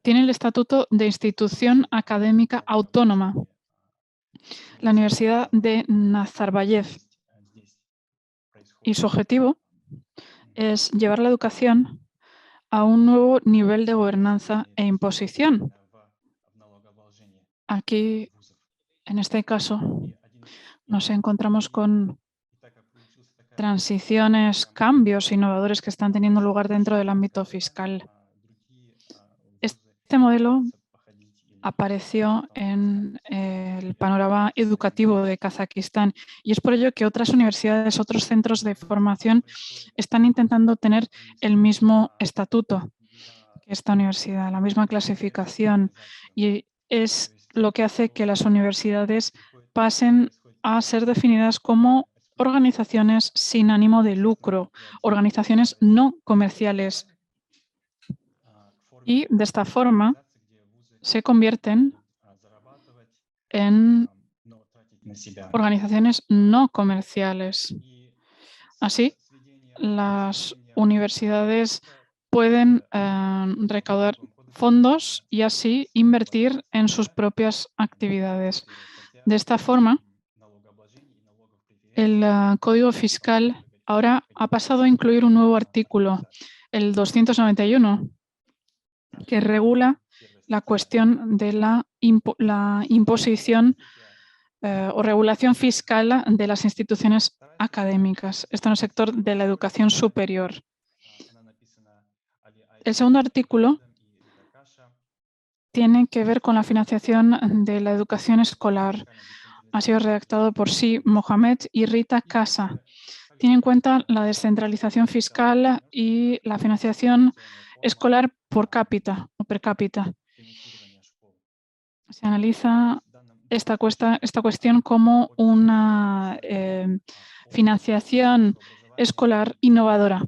tiene el estatuto de institución académica autónoma, la Universidad de Nazarbayev. Y su objetivo es llevar la educación a un nuevo nivel de gobernanza e imposición. Aquí, en este caso, nos encontramos con transiciones, cambios innovadores que están teniendo lugar dentro del ámbito fiscal. Este modelo apareció en el panorama educativo de Kazajistán y es por ello que otras universidades, otros centros de formación están intentando tener el mismo estatuto que esta universidad, la misma clasificación, y es lo que hace que las universidades pasen a ser definidas como organizaciones sin ánimo de lucro, organizaciones no comerciales. Y de esta forma se convierten en organizaciones no comerciales. Así, las universidades pueden recaudar fondos y así invertir en sus propias actividades. De esta forma, el Código Fiscal ahora ha pasado a incluir un nuevo artículo, el 291, que regula la cuestión de la imposición o regulación fiscal de las instituciones académicas. Esto en el sector de la educación superior. El segundo artículo tiene que ver con la financiación de la educación escolar. Ha sido redactado por Si Mohamed y Rita Casa. Tiene en cuenta la descentralización fiscal y la financiación escolar por cápita o per cápita. Se analiza esta cuestión como una financiación escolar innovadora.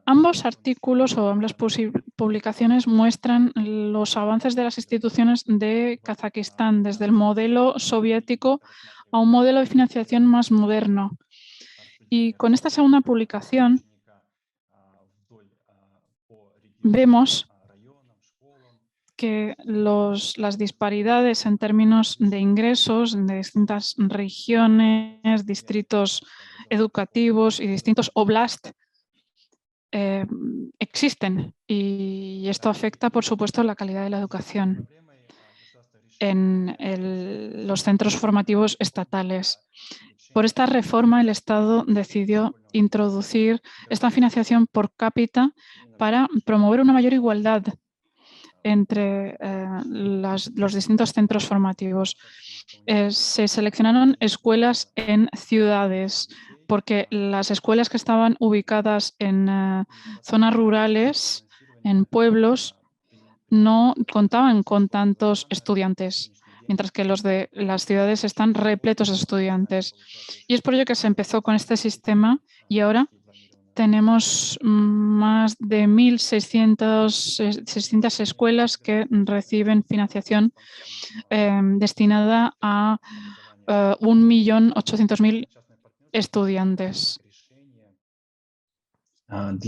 Ambos artículos o ambas publicaciones muestran los avances de las instituciones de Kazajistán desde el modelo soviético a un modelo de financiación más moderno. Y con esta segunda publicación vemos que las disparidades en términos de ingresos de distintas regiones, distritos educativos y distintos oblast existen, y esto afecta, por supuesto, la calidad de la educación en los centros formativos estatales. Por esta reforma, el Estado decidió introducir esta financiación por cápita para promover una mayor igualdad entre los distintos centros formativos. Se seleccionaron escuelas en ciudades, porque las escuelas que estaban ubicadas en zonas rurales, en pueblos, no contaban con tantos estudiantes, mientras que los de las ciudades están repletos de estudiantes. Y es por ello que se empezó con este sistema, y ahora tenemos más de 1.600 escuelas que reciben financiación destinada a 1.800.000 estudiantes. Bueno,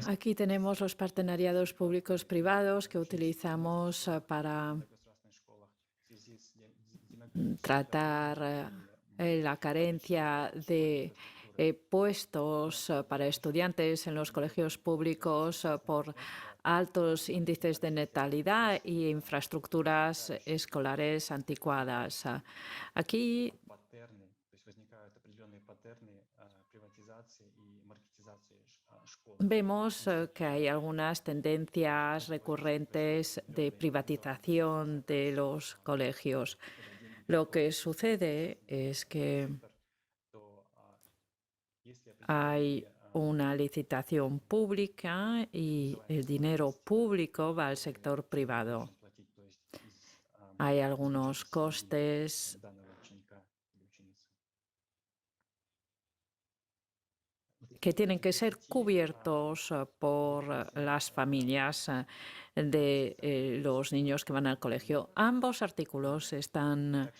aquí tenemos los partenariados públicos-privados que utilizamos para tratar la carencia de puestos para estudiantes en los colegios públicos por altos índices de natalidad y infraestructuras escolares anticuadas. Aquí vemos que hay algunas tendencias recurrentes de privatización de los colegios. Lo que sucede es que hay una licitación pública y el dinero público va al sector privado. Hay algunos costes que tienen que ser cubiertos por las familias de los niños que van al colegio. Ambos artículos están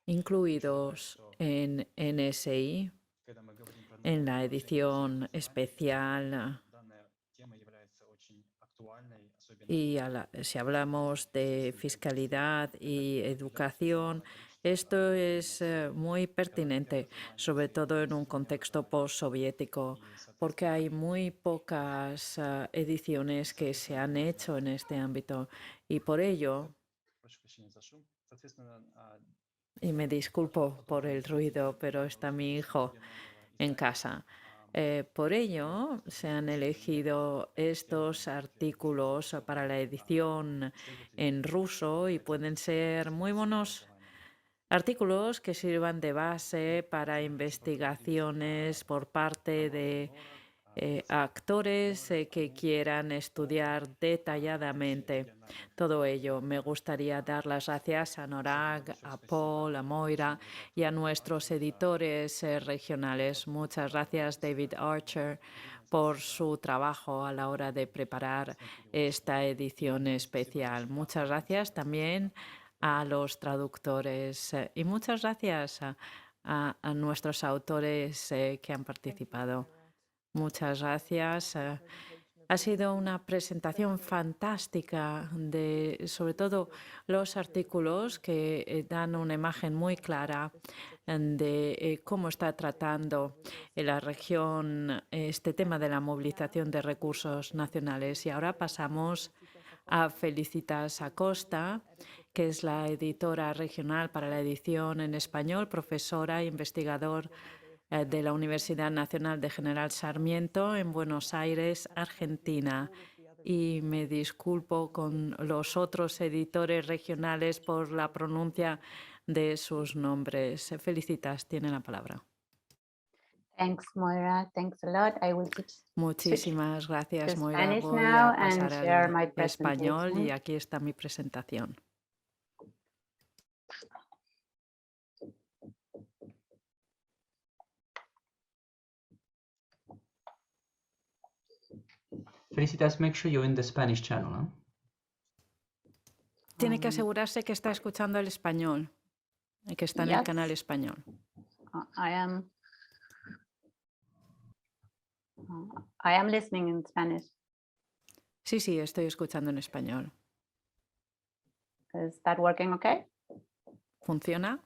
incluidos en NSI, en la edición especial. Y si hablamos de fiscalidad y educación, esto es muy pertinente, sobre todo en un contexto postsoviético, porque hay muy pocas ediciones que se han hecho en este ámbito. Y por ello, y me disculpo por el ruido, pero está mi hijo en casa. Por ello, se han elegido estos artículos para la edición en ruso y pueden ser muy buenos artículos que sirvan de base para investigaciones por parte de actores que quieran estudiar detalladamente todo ello. Me gustaría dar las gracias a Norag, a Paul, a Moira y a nuestros editores regionales. Muchas gracias, David Archer, por su trabajo a la hora de preparar esta edición especial. Muchas gracias también a los traductores y muchas gracias a nuestros autores que han participado. Muchas gracias. Ha sido una presentación fantástica de, sobre todo, los artículos que dan una imagen muy clara de cómo está tratando en la región este tema de la movilización de recursos nacionales. Y ahora pasamos a Felicitas Acosta, que es la editora regional para la edición en español, profesora e investigador de la Universidad Nacional de General Sarmiento en Buenos Aires, Argentina. Y me disculpo con los otros editores regionales por la pronuncia de sus nombres. Felicitas, tiene la palabra. Thanks, Moira. Thanks a lot. I will Muchísimas gracias, Moira. Spanish Voy now a pasar and share al my español presentation. y aquí está mi presentación. Felicitas, make sure you're in the Spanish channel, huh? Tiene que asegurarse que está escuchando el español. que está en el canal español. I am listening in Spanish. Sí, sí, estoy escuchando en español. Is that working okay? ¿Funciona?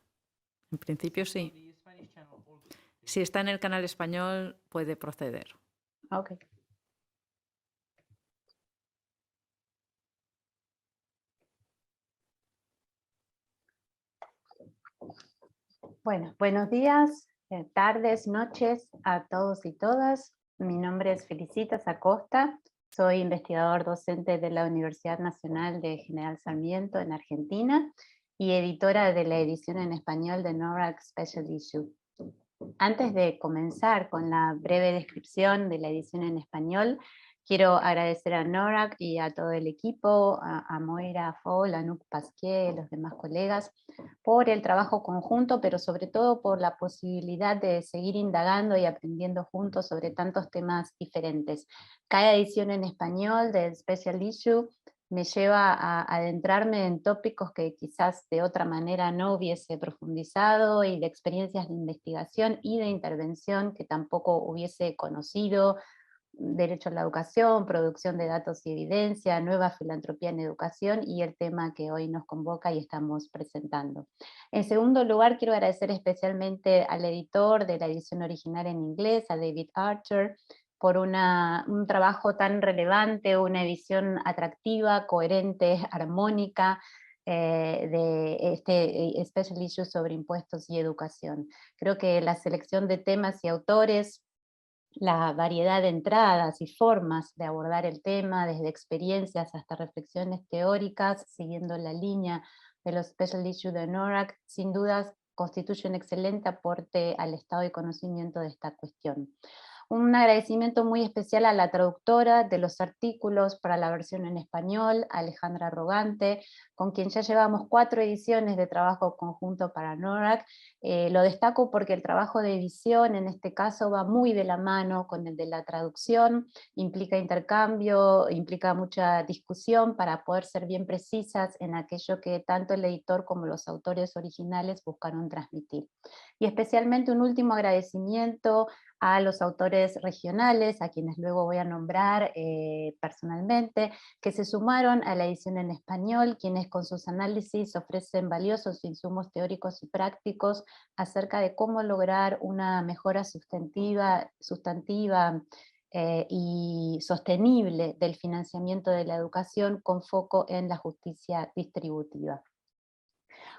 En principio sí. The Spanish channel, all good. Si está en el canal español, puede proceder. Okay. Bueno, buenos días, tardes, noches a todos y todas. Mi nombre es Felicitas Acosta, soy investigador docente de la Universidad Nacional de General Sarmiento en Argentina y editora de la edición en español de NORAC Special Issue. Antes de comenzar con la breve descripción de la edición en español, quiero agradecer a NORAC y a todo el equipo, a Moira, a Fol, a Nuc Pasquier, a los demás colegas, por el trabajo conjunto, pero sobre todo por la posibilidad de seguir indagando y aprendiendo juntos sobre tantos temas diferentes. Cada edición en español del Special Issue me lleva a adentrarme en tópicos que quizás de otra manera no hubiese profundizado, y de experiencias de investigación y de intervención que tampoco hubiese conocido: derecho a la educación, producción de datos y evidencia, nueva filantropía en educación y el tema que hoy nos convoca y estamos presentando. En segundo lugar, quiero agradecer especialmente al editor de la edición original en inglés, a David Archer, por un trabajo tan relevante, una edición atractiva, coherente, armónica, de este Special Issue sobre impuestos y educación. Creo que la selección de temas y autores, la variedad de entradas y formas de abordar el tema, desde experiencias hasta reflexiones teóricas, siguiendo la línea de los Special Issues de NORAC, sin dudas constituye un excelente aporte al estado de conocimiento de esta cuestión. Un agradecimiento muy especial a la traductora de los artículos para la versión en español, Alejandra Rogante, con quien ya llevamos 4 ediciones de trabajo conjunto para NORAC. Lo destaco porque el trabajo de edición en este caso va muy de la mano con el de la traducción, implica intercambio, implica mucha discusión para poder ser bien precisas en aquello que tanto el editor como los autores originales buscaron transmitir. Y especialmente un último agradecimiento a los autores regionales, a quienes luego voy a nombrar personalmente, que se sumaron a la edición en español, quienes con sus análisis ofrecen valiosos insumos teóricos y prácticos acerca de cómo lograr una mejora sustantiva y sostenible del financiamiento de la educación con foco en la justicia distributiva.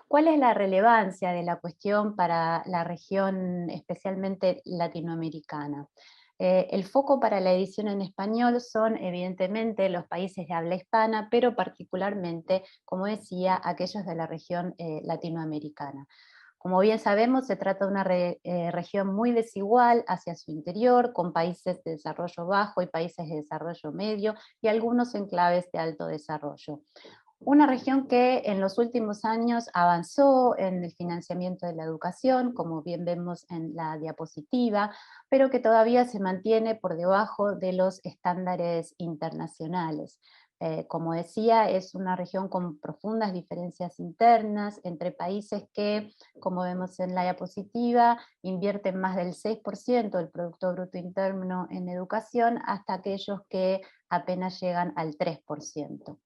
¿Cuál es la relevancia de la cuestión para la región especialmente latinoamericana? El foco para la edición en español son evidentemente los países de habla hispana, pero particularmente, como decía, aquellos de la región latinoamericana. Como bien sabemos, se trata de una región muy desigual hacia su interior, con países de desarrollo bajo y países de desarrollo medio, y algunos enclaves de alto desarrollo. Una región que en los últimos años avanzó en el financiamiento de la educación, como bien vemos en la diapositiva, pero que todavía se mantiene por debajo de los estándares internacionales. Como decía, es una región con profundas diferencias internas entre países que, como vemos en la diapositiva, invierten más del 6% del Producto Bruto Interno en educación, hasta aquellos que apenas llegan al 3%.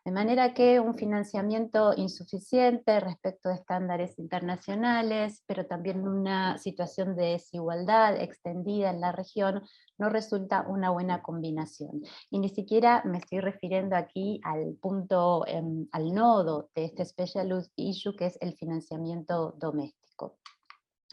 De manera que un financiamiento insuficiente respecto de estándares internacionales, pero también una situación de desigualdad extendida en la región, no resulta una buena combinación. Y ni siquiera me estoy refiriendo aquí al punto, al nodo de este Special Issue, que es el financiamiento doméstico.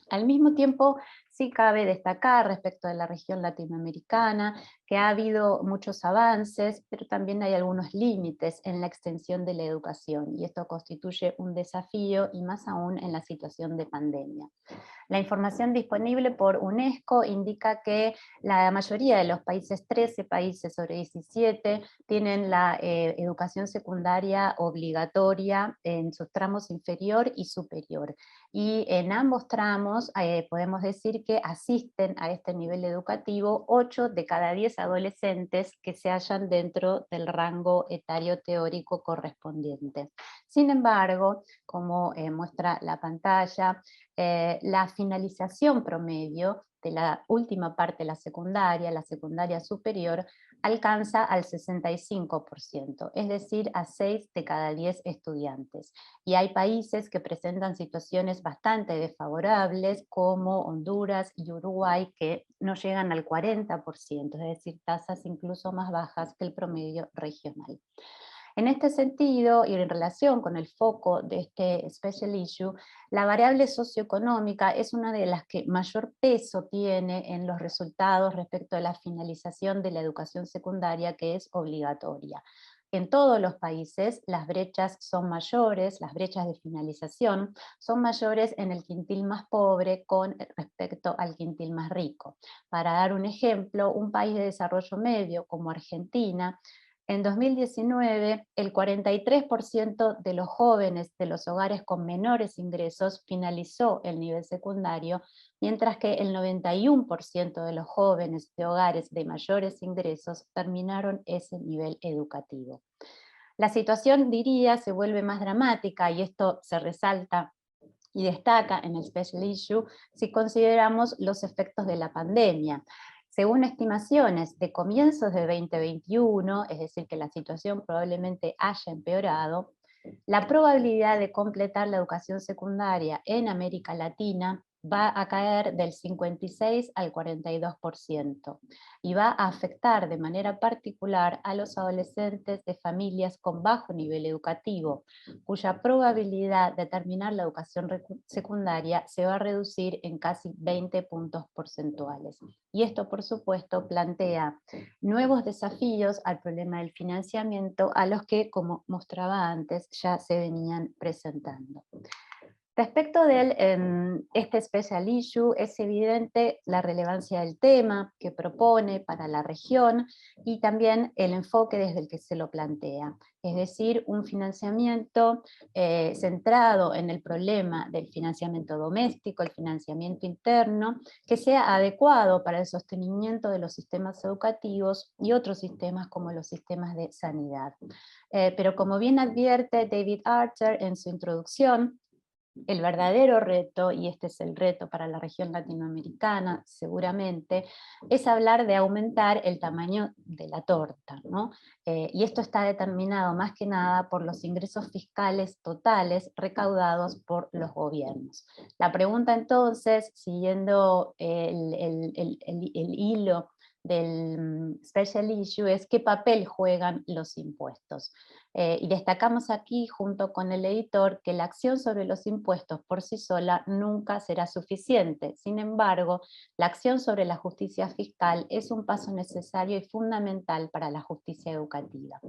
Al mismo tiempo, sí cabe destacar respecto de la región latinoamericana que ha habido muchos avances, pero también hay algunos límites en la extensión de la educación, y esto constituye un desafío, y más aún en la situación de pandemia. La información disponible por UNESCO indica que la mayoría de los países, 13 países sobre 17, tienen la educación secundaria obligatoria en sus tramos inferior y superior. Y en ambos tramos podemos decir que asisten a este nivel educativo 8 de cada 10 adolescentes que se hallan dentro del rango etario teórico correspondiente. Sin embargo, como muestra la pantalla, la finalización promedio de la última parte de la secundaria superior, alcanza al 65%, es decir, a 6 de cada 10 estudiantes. Y hay países que presentan situaciones bastante desfavorables, como Honduras y Uruguay, que no llegan al 40%, es decir, tasas incluso más bajas que el promedio regional. En este sentido, y en relación con el foco de este special issue, la variable socioeconómica es una de las que mayor peso tiene en los resultados respecto a la finalización de la educación secundaria, que es obligatoria. En todos los países las brechas son mayores, las brechas de finalización son mayores en el quintil más pobre con respecto al quintil más rico. Para dar un ejemplo, un país de desarrollo medio como Argentina, en 2019, el 43% de los jóvenes de los hogares con menores ingresos finalizó el nivel secundario, mientras que el 91% de los jóvenes de hogares de mayores ingresos terminaron ese nivel educativo. La situación, diría, se vuelve más dramática, y esto se resalta y destaca en el special issue si consideramos los efectos de la pandemia. Según estimaciones de comienzos de 2021, es decir, que la situación probablemente haya empeorado, la probabilidad de completar la educación secundaria en América Latina va a caer del 56 al 42%, y va a afectar de manera particular a los adolescentes de familias con bajo nivel educativo, cuya probabilidad de terminar la educación secundaria se va a reducir en casi 20 puntos porcentuales. Y esto, por supuesto, plantea nuevos desafíos al problema del financiamiento, a los que, como mostraba antes, ya se venían presentando. Respecto de este special issue, es evidente la relevancia del tema que propone para la región, y también el enfoque desde el que se lo plantea. Es decir, un financiamiento centrado en el problema del financiamiento doméstico, el financiamiento interno, que sea adecuado para el sostenimiento de los sistemas educativos y otros sistemas como los sistemas de sanidad. Pero como bien advierte David Archer en su introducción, el verdadero reto, y este es el reto para la región latinoamericana seguramente, es hablar de aumentar el tamaño de la torta, ¿no? Y esto está determinado más que nada por los ingresos fiscales totales recaudados por los gobiernos. La pregunta entonces, siguiendo el hilo del special issue, es qué papel juegan los impuestos. Y destacamos aquí, junto con el editor, que la acción sobre los impuestos por sí sola nunca será suficiente. Sin embargo, la acción sobre la justicia fiscal es un paso necesario y fundamental para la justicia educativa.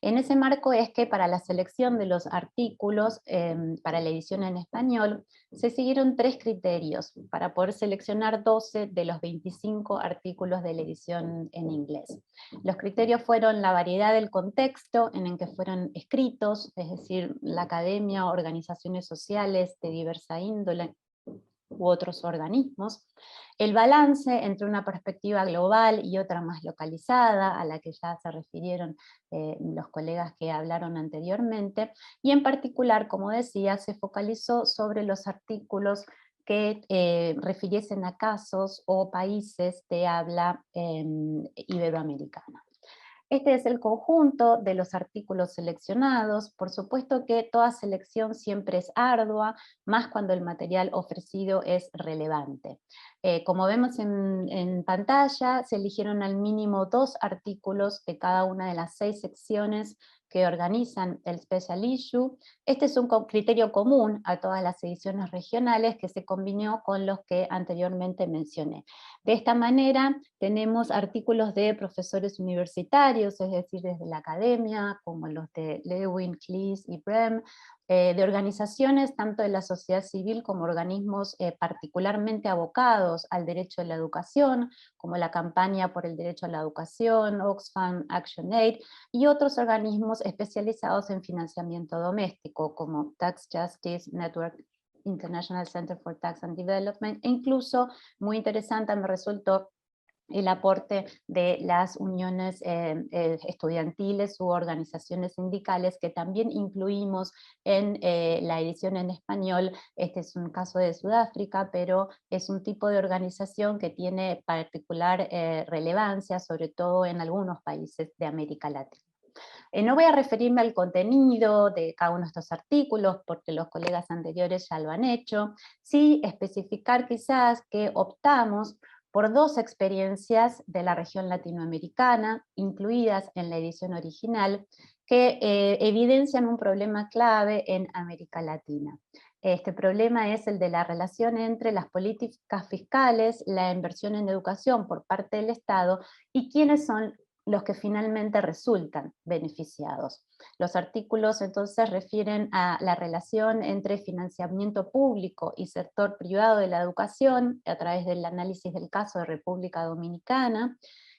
En ese marco es que para la selección de los artículos para la edición en español, se siguieron 3 criterios para poder seleccionar 12 de los 25 artículos de la edición en inglés. Los criterios fueron la variedad del contexto en el que fueron escritos, es decir, la academia, organizaciones sociales de diversa índole u otros organismos, el balance entre una perspectiva global y otra más localizada, a la que ya se refirieron los colegas que hablaron anteriormente, y en particular, como decía, se focalizó sobre los artículos que refiriesen a casos o países de habla iberoamericana. Este es el conjunto de los artículos seleccionados. Por supuesto que toda selección siempre es ardua, más cuando el material ofrecido es relevante. Como vemos en pantalla, se eligieron al mínimo 2 artículos de cada una de las 6 secciones que organizan el special issue. Este es un criterio común a todas las ediciones regionales, que se combinó con los que anteriormente mencioné. De esta manera tenemos artículos de profesores universitarios, es decir, desde la academia, como los de Lewin, Cleese y Brehm, de organizaciones tanto de la sociedad civil como organismos particularmente abocados al derecho a la educación, como la Campaña por el Derecho a la Educación, Oxfam, ActionAid, y otros organismos especializados en financiamiento doméstico, como Tax Justice Network International Center for Tax and Development, e incluso muy interesante me resultó el aporte de las uniones estudiantiles u organizaciones sindicales que también incluimos en la edición en español. Este es un caso de Sudáfrica, pero es un tipo de organización que tiene particular relevancia, sobre todo en algunos países de América Latina. No voy a referirme al contenido de cada uno de estos artículos, porque los colegas anteriores ya lo han hecho, sí especificar quizás que optamos por dos experiencias de la región latinoamericana, incluidas en la edición original, que evidencian un problema clave en América Latina. Este problema es el de la relación entre las políticas fiscales, la inversión en educación por parte del Estado, y quiénes son los que finalmente resultan beneficiados. Los artículos entonces refieren a la relación entre financiamiento público y sector privado de la educación, a través del análisis del caso de República Dominicana,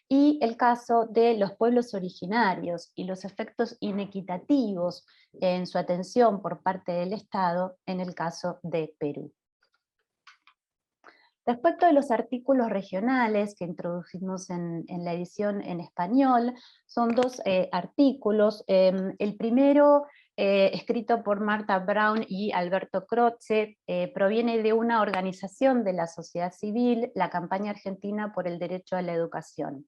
y el caso de los pueblos originarios y los efectos inequitativos en su atención por parte del Estado en el caso de Perú. Respecto de los artículos regionales que introdujimos en la edición en español, son dos artículos. El primero, escrito por Marta Brown y Alberto Croce, proviene de una organización de la sociedad civil, la Campaña Argentina por el Derecho a la Educación,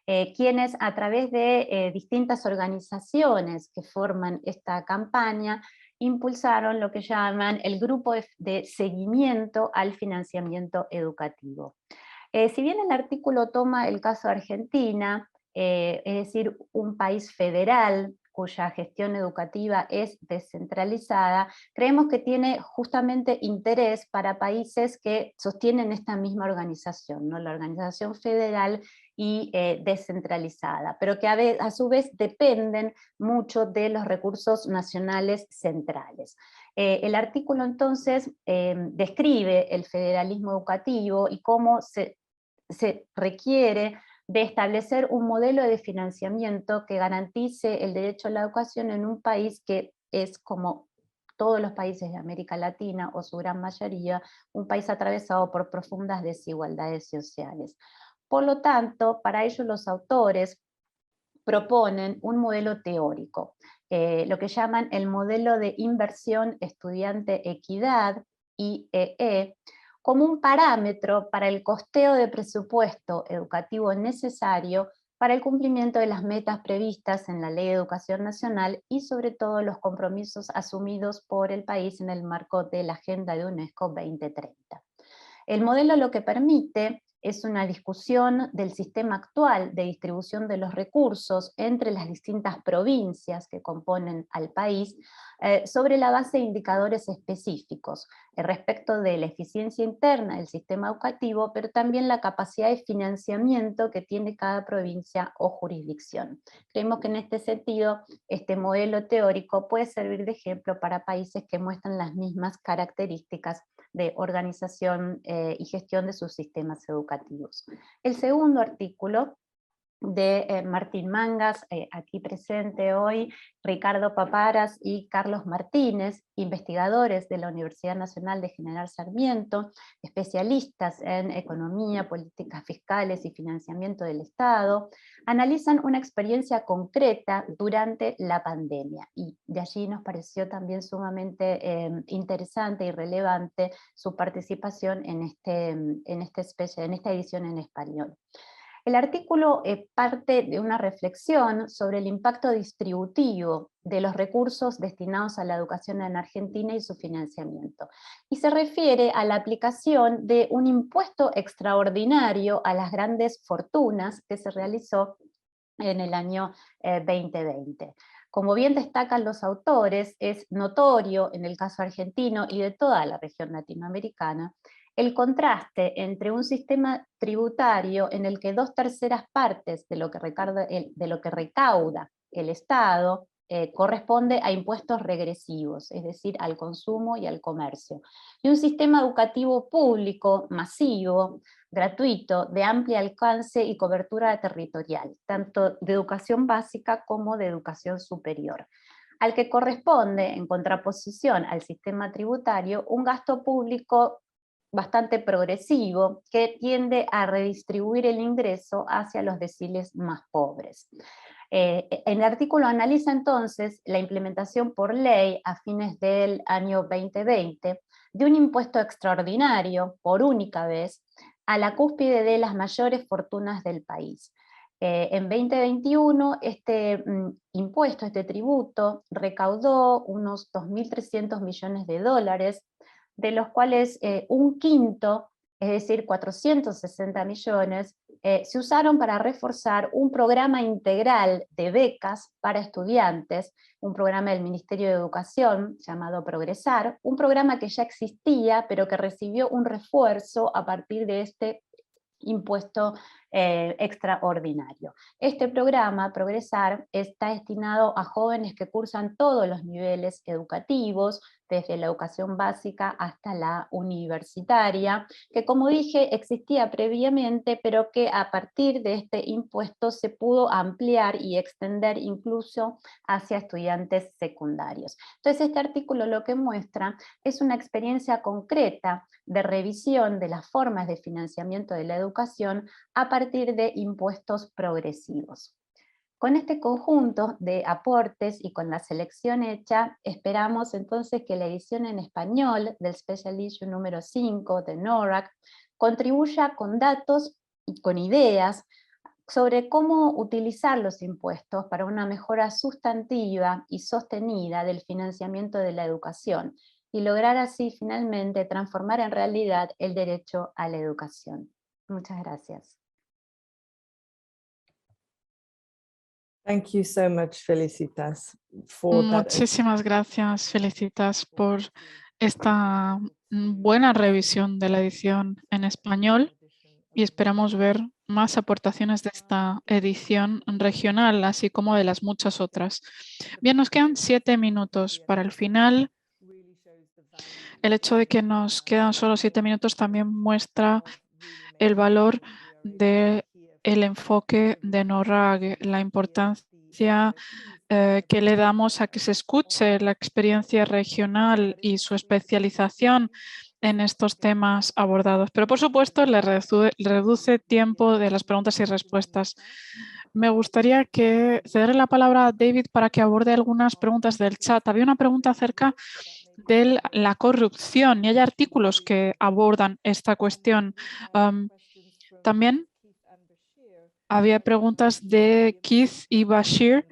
quienes a través de distintas organizaciones que forman esta campaña, impulsaron lo que llaman el grupo de seguimiento al financiamiento educativo. Si bien el artículo toma el caso de Argentina, es decir, un país federal cuya gestión educativa es descentralizada, creemos que tiene justamente interés para países que sostienen esta misma organización, ¿no? La organización federal y descentralizada, pero que a su vez dependen mucho de los recursos nacionales centrales. El artículo entonces describe el federalismo educativo y cómo se requiere de establecer un modelo de financiamiento que garantice el derecho a la educación en un país que es, como todos los países de América Latina, o su gran mayoría, un país atravesado por profundas desigualdades sociales. Por lo tanto, para ello los autores proponen un modelo teórico, lo que llaman el modelo de inversión estudiante equidad, IEE, como un parámetro para el costeo de presupuesto educativo necesario para el cumplimiento de las metas previstas en la Ley de Educación Nacional y sobre todo los compromisos asumidos por el país en el marco de la Agenda de UNESCO 2030. El modelo lo que permite es una discusión del sistema actual de distribución de los recursos entre las distintas provincias que componen al país, sobre la base de indicadores específicos respecto de la eficiencia interna del sistema educativo, pero también la capacidad de financiamiento que tiene cada provincia o jurisdicción. Creemos que en este sentido este modelo teórico puede servir de ejemplo para países que muestran las mismas características de organización y gestión de sus sistemas educativos. El segundo artículo de Martín Mangas, aquí presente hoy, Ricardo Paparas y Carlos Martínez, investigadores de la Universidad Nacional de General Sarmiento, especialistas en economía, políticas fiscales y financiamiento del Estado, analizan una experiencia concreta durante la pandemia, y de allí nos pareció también sumamente interesante y relevante su participación en esta edición en español. El artículo parte de una reflexión sobre el impacto distributivo de los recursos destinados a la educación en Argentina y su financiamiento, y se refiere a la aplicación de un impuesto extraordinario a las grandes fortunas que se realizó en el año 2020. Como bien destacan los autores, es notorio en el caso argentino y de toda la región latinoamericana el contraste entre un sistema tributario en el que 2/3 partes de lo que recauda el Estado corresponde a impuestos regresivos, es decir, al consumo y al comercio, y un sistema educativo público, masivo, gratuito, de amplio alcance y cobertura territorial, tanto de educación básica como de educación superior. al que corresponde, en contraposición al sistema tributario, un gasto público bastante progresivo que tiende a redistribuir el ingreso hacia los deciles más pobres. En el artículo analiza entonces la implementación por ley a fines del año 2020 de un impuesto extraordinario, por única vez, a la cúspide de las mayores fortunas del país. En 2021 este impuesto, este tributo, recaudó unos 2.300 millones de dólares, de los cuales un quinto, es decir, 460 millones, se usaron para reforzar un programa integral de becas para estudiantes, un programa del Ministerio de Educación llamado Progresar, un programa que ya existía, pero que recibió un refuerzo a partir de este impuesto extraordinario. Este programa, Progresar, está destinado a jóvenes que cursan todos los niveles educativos, desde la educación básica hasta la universitaria, que como dije existía previamente, pero que a partir de este impuesto se pudo ampliar y extender incluso hacia estudiantes secundarios. Entonces este artículo lo que muestra es una experiencia concreta de revisión de las formas de financiamiento de la educación a partir de impuestos progresivos. Con este conjunto de aportes y con la selección hecha, esperamos entonces que la edición en español del Special Issue número 5 de NORAC contribuya con datos y con ideas sobre cómo utilizar los impuestos para una mejora sustantiva y sostenida del financiamiento de la educación y lograr así finalmente transformar en realidad el derecho a la educación. Muchas gracias. Thank you so much, Felicitas, for that. Muchísimas gracias, Felicitas, por esta buena revisión de la edición en español y esperamos ver más aportaciones de esta edición regional, así como de las muchas otras. Bien, nos quedan 7 minutos para el final. El hecho de que nos quedan solo 7 minutos también muestra el valor del enfoque de NORAC, la importancia que le damos a que se escuche la experiencia regional y su especialización en estos temas abordados. Pero por supuesto le reduce tiempo de las preguntas y respuestas. Me gustaría ceder la palabra a David para que aborde algunas preguntas del chat. Había una pregunta acerca de la corrupción y hay artículos que abordan esta cuestión. También había preguntas de Keith y Bashir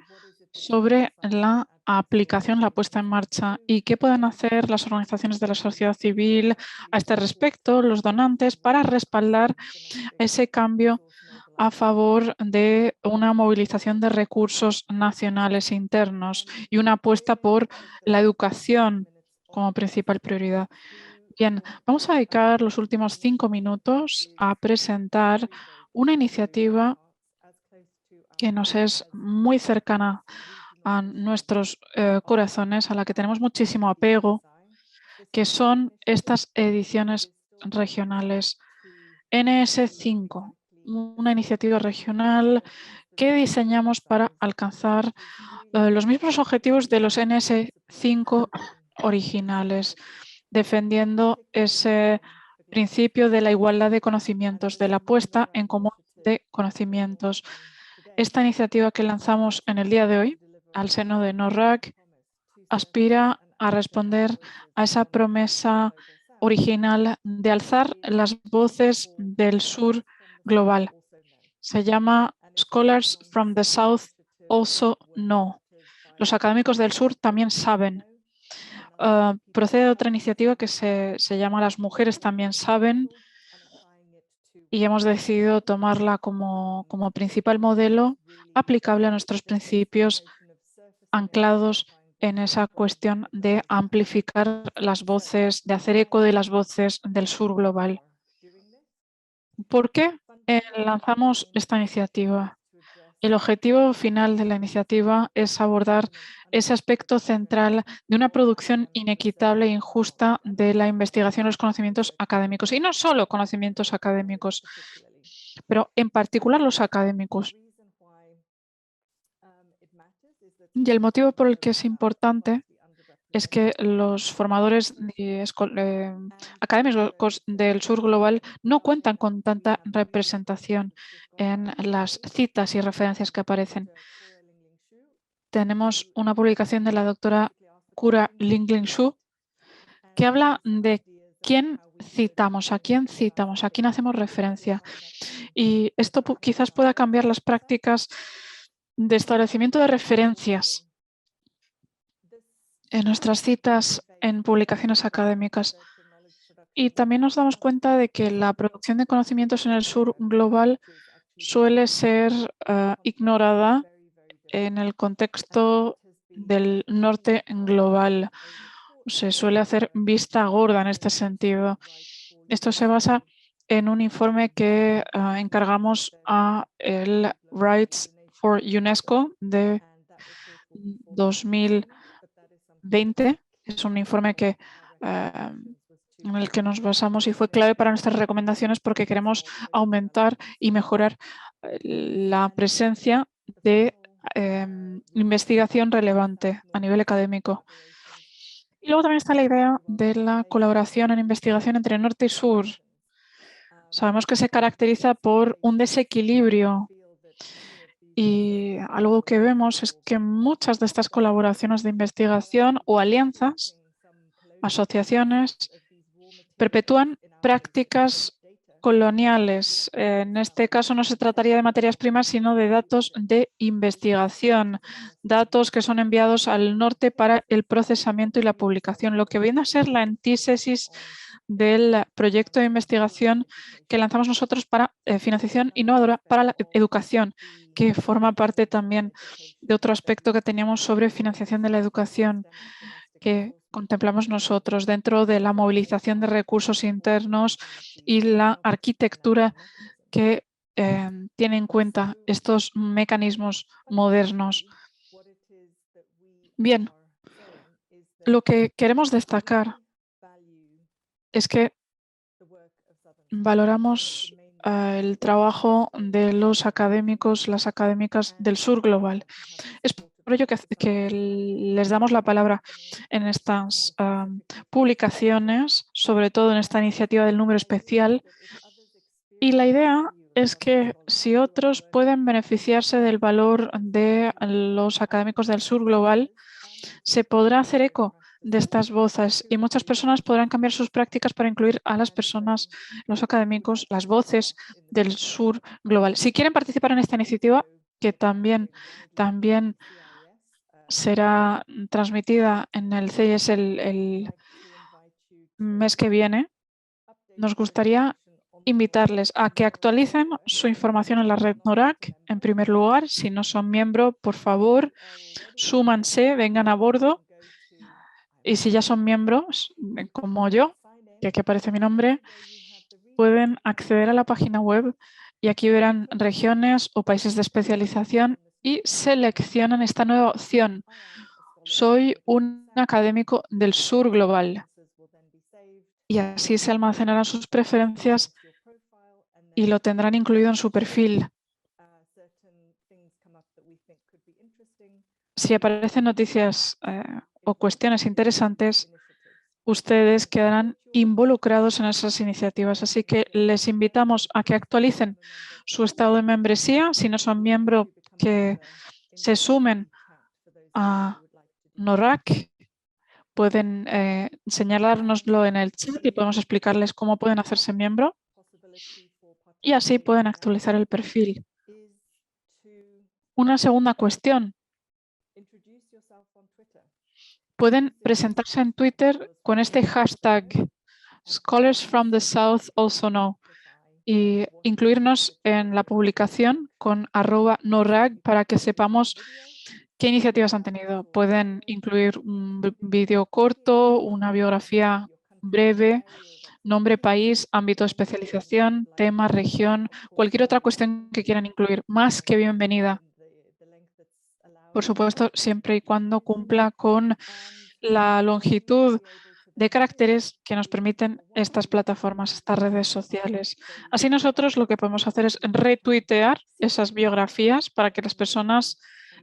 sobre la aplicación, la puesta en marcha y qué pueden hacer las organizaciones de la sociedad civil a este respecto, los donantes, para respaldar ese cambio a favor de una movilización de recursos nacionales internos y una apuesta por la educación como principal prioridad. Bien, vamos a dedicar los últimos 5 minutos a presentar una iniciativa que nos es muy cercana a nuestros corazones, a la que tenemos muchísimo apego, que son estas ediciones regionales. NS5, una iniciativa regional que diseñamos para alcanzar los mismos objetivos de los NS5 originales, defendiendo ese principio de la igualdad de conocimientos, de la puesta en común de conocimientos. Esta iniciativa que lanzamos en el día de hoy, al seno de NORAC, aspira a responder a esa promesa original de alzar las voces del sur global. Se llama Scholars from the South Also Know. Los académicos del sur también saben. Procede de otra iniciativa que se llama Las mujeres también saben y hemos decidido tomarla como principal modelo aplicable a nuestros principios anclados en esa cuestión de amplificar las voces, de hacer eco de las voces del sur global. ¿Por qué lanzamos esta iniciativa? El objetivo final de la iniciativa es abordar ese aspecto central de una producción inequitable e injusta de la investigación y los conocimientos académicos. Y no solo conocimientos académicos, pero en particular los académicos. Y el motivo por el que es importante es que los formadores académicos del sur global no cuentan con tanta representación en las citas y referencias que aparecen. Tenemos una publicación de la doctora Kura Lingling Xu que habla de quién citamos, a quién hacemos referencia. Y esto quizás pueda cambiar las prácticas de establecimiento de referencias en nuestras citas en publicaciones académicas. Y también nos damos cuenta de que la producción de conocimientos en el sur global suele ser ignorada en el contexto del norte global. Se suele hacer vista gorda en este sentido. Esto se basa en un informe que encargamos a el Rights for UNESCO de 2020. Es un informe en el que nos basamos y fue clave para nuestras recomendaciones porque queremos aumentar y mejorar la presencia de investigación relevante a nivel académico. Y luego también está la idea de la colaboración en investigación entre norte y sur. Sabemos que se caracteriza por un desequilibrio y algo que vemos es que muchas de estas colaboraciones de investigación o alianzas, asociaciones, perpetúan prácticas coloniales. En este caso no se trataría de materias primas, sino de datos de investigación, datos que son enviados al norte para el procesamiento y la publicación, lo que viene a ser la antítesis del proyecto de investigación que lanzamos nosotros para financiación innovadora para la educación, que forma parte también de otro aspecto que teníamos sobre financiación de la educación, que contemplamos nosotros dentro de la movilización de recursos internos y la arquitectura que tiene en cuenta estos mecanismos modernos. Bien, lo que queremos destacar es que valoramos el trabajo de los académicos, las académicas del sur global. Es por ello que les damos la palabra en estas publicaciones, sobre todo en esta iniciativa del número especial. Y la idea es que si otros pueden beneficiarse del valor de los académicos del sur global, se podrá hacer eco de estas voces y muchas personas podrán cambiar sus prácticas para incluir a las personas, los académicos, las voces del sur global. Si quieren participar en esta iniciativa, que también será transmitida en el CIS el mes que viene, nos gustaría invitarles a que actualicen su información en la red NORAC. En primer lugar, si no son miembro, por favor, súmanse, vengan a bordo. Y si ya son miembros, como yo, que aquí aparece mi nombre, pueden acceder a la página web y aquí verán regiones o países de especialización y seleccionan esta nueva opción. Soy un académico del sur global. Y así se almacenarán sus preferencias y lo tendrán incluido en su perfil. Si aparecen noticias o cuestiones interesantes, ustedes quedarán involucrados en esas iniciativas. Así que les invitamos a que actualicen su estado de membresía. Si no son miembros, que se sumen a NORAC. Pueden señalárnoslo en el chat y podemos explicarles cómo pueden hacerse miembro. Y así pueden actualizar el perfil. Una segunda cuestión. Pueden presentarse en Twitter con este hashtag Scholars from the South also know y incluirnos en la publicación con @NORAC para que sepamos qué iniciativas han tenido. Pueden incluir un vídeo corto, una biografía breve, nombre, país, ámbito de especialización, tema, región, cualquier otra cuestión que quieran incluir. Más que bienvenida. Por supuesto, siempre y cuando cumpla con la longitud de caracteres que nos permiten estas plataformas, estas redes sociales. Así nosotros lo que podemos hacer es retuitear esas biografías para que las personas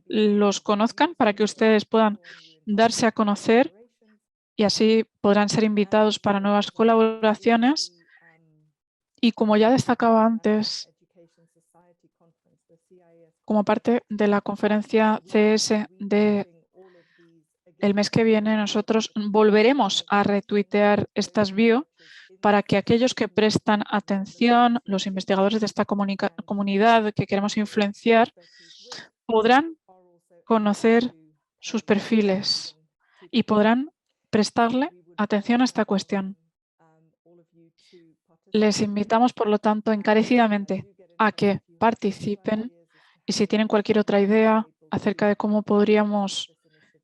los conozcan, para que ustedes puedan darse a conocer y así podrán ser invitados para nuevas colaboraciones. Y como ya destacaba antes, como parte de la conferencia CS de el mes que viene, nosotros volveremos a retuitear estas bio para que aquellos que prestan atención, los investigadores de esta comunidad que queremos influenciar, podrán conocer sus perfiles y podrán prestarle atención a esta cuestión. Les invitamos, por lo tanto, encarecidamente a que participen y si tienen cualquier otra idea acerca de cómo podríamos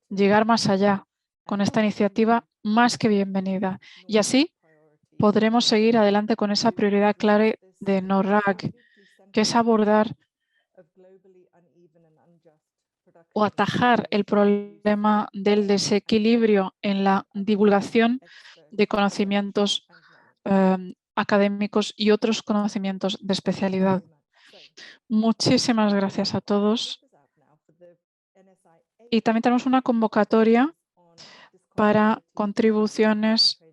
llegar más allá con esta iniciativa, más que bienvenida. Y así podremos seguir adelante con esa prioridad clave de NORAC, que es abordar o atajar el problema del desequilibrio en la divulgación de conocimientos académicos y otros conocimientos de especialidad. Muchísimas gracias a todos. Y también tenemos una convocatoria para contribuciones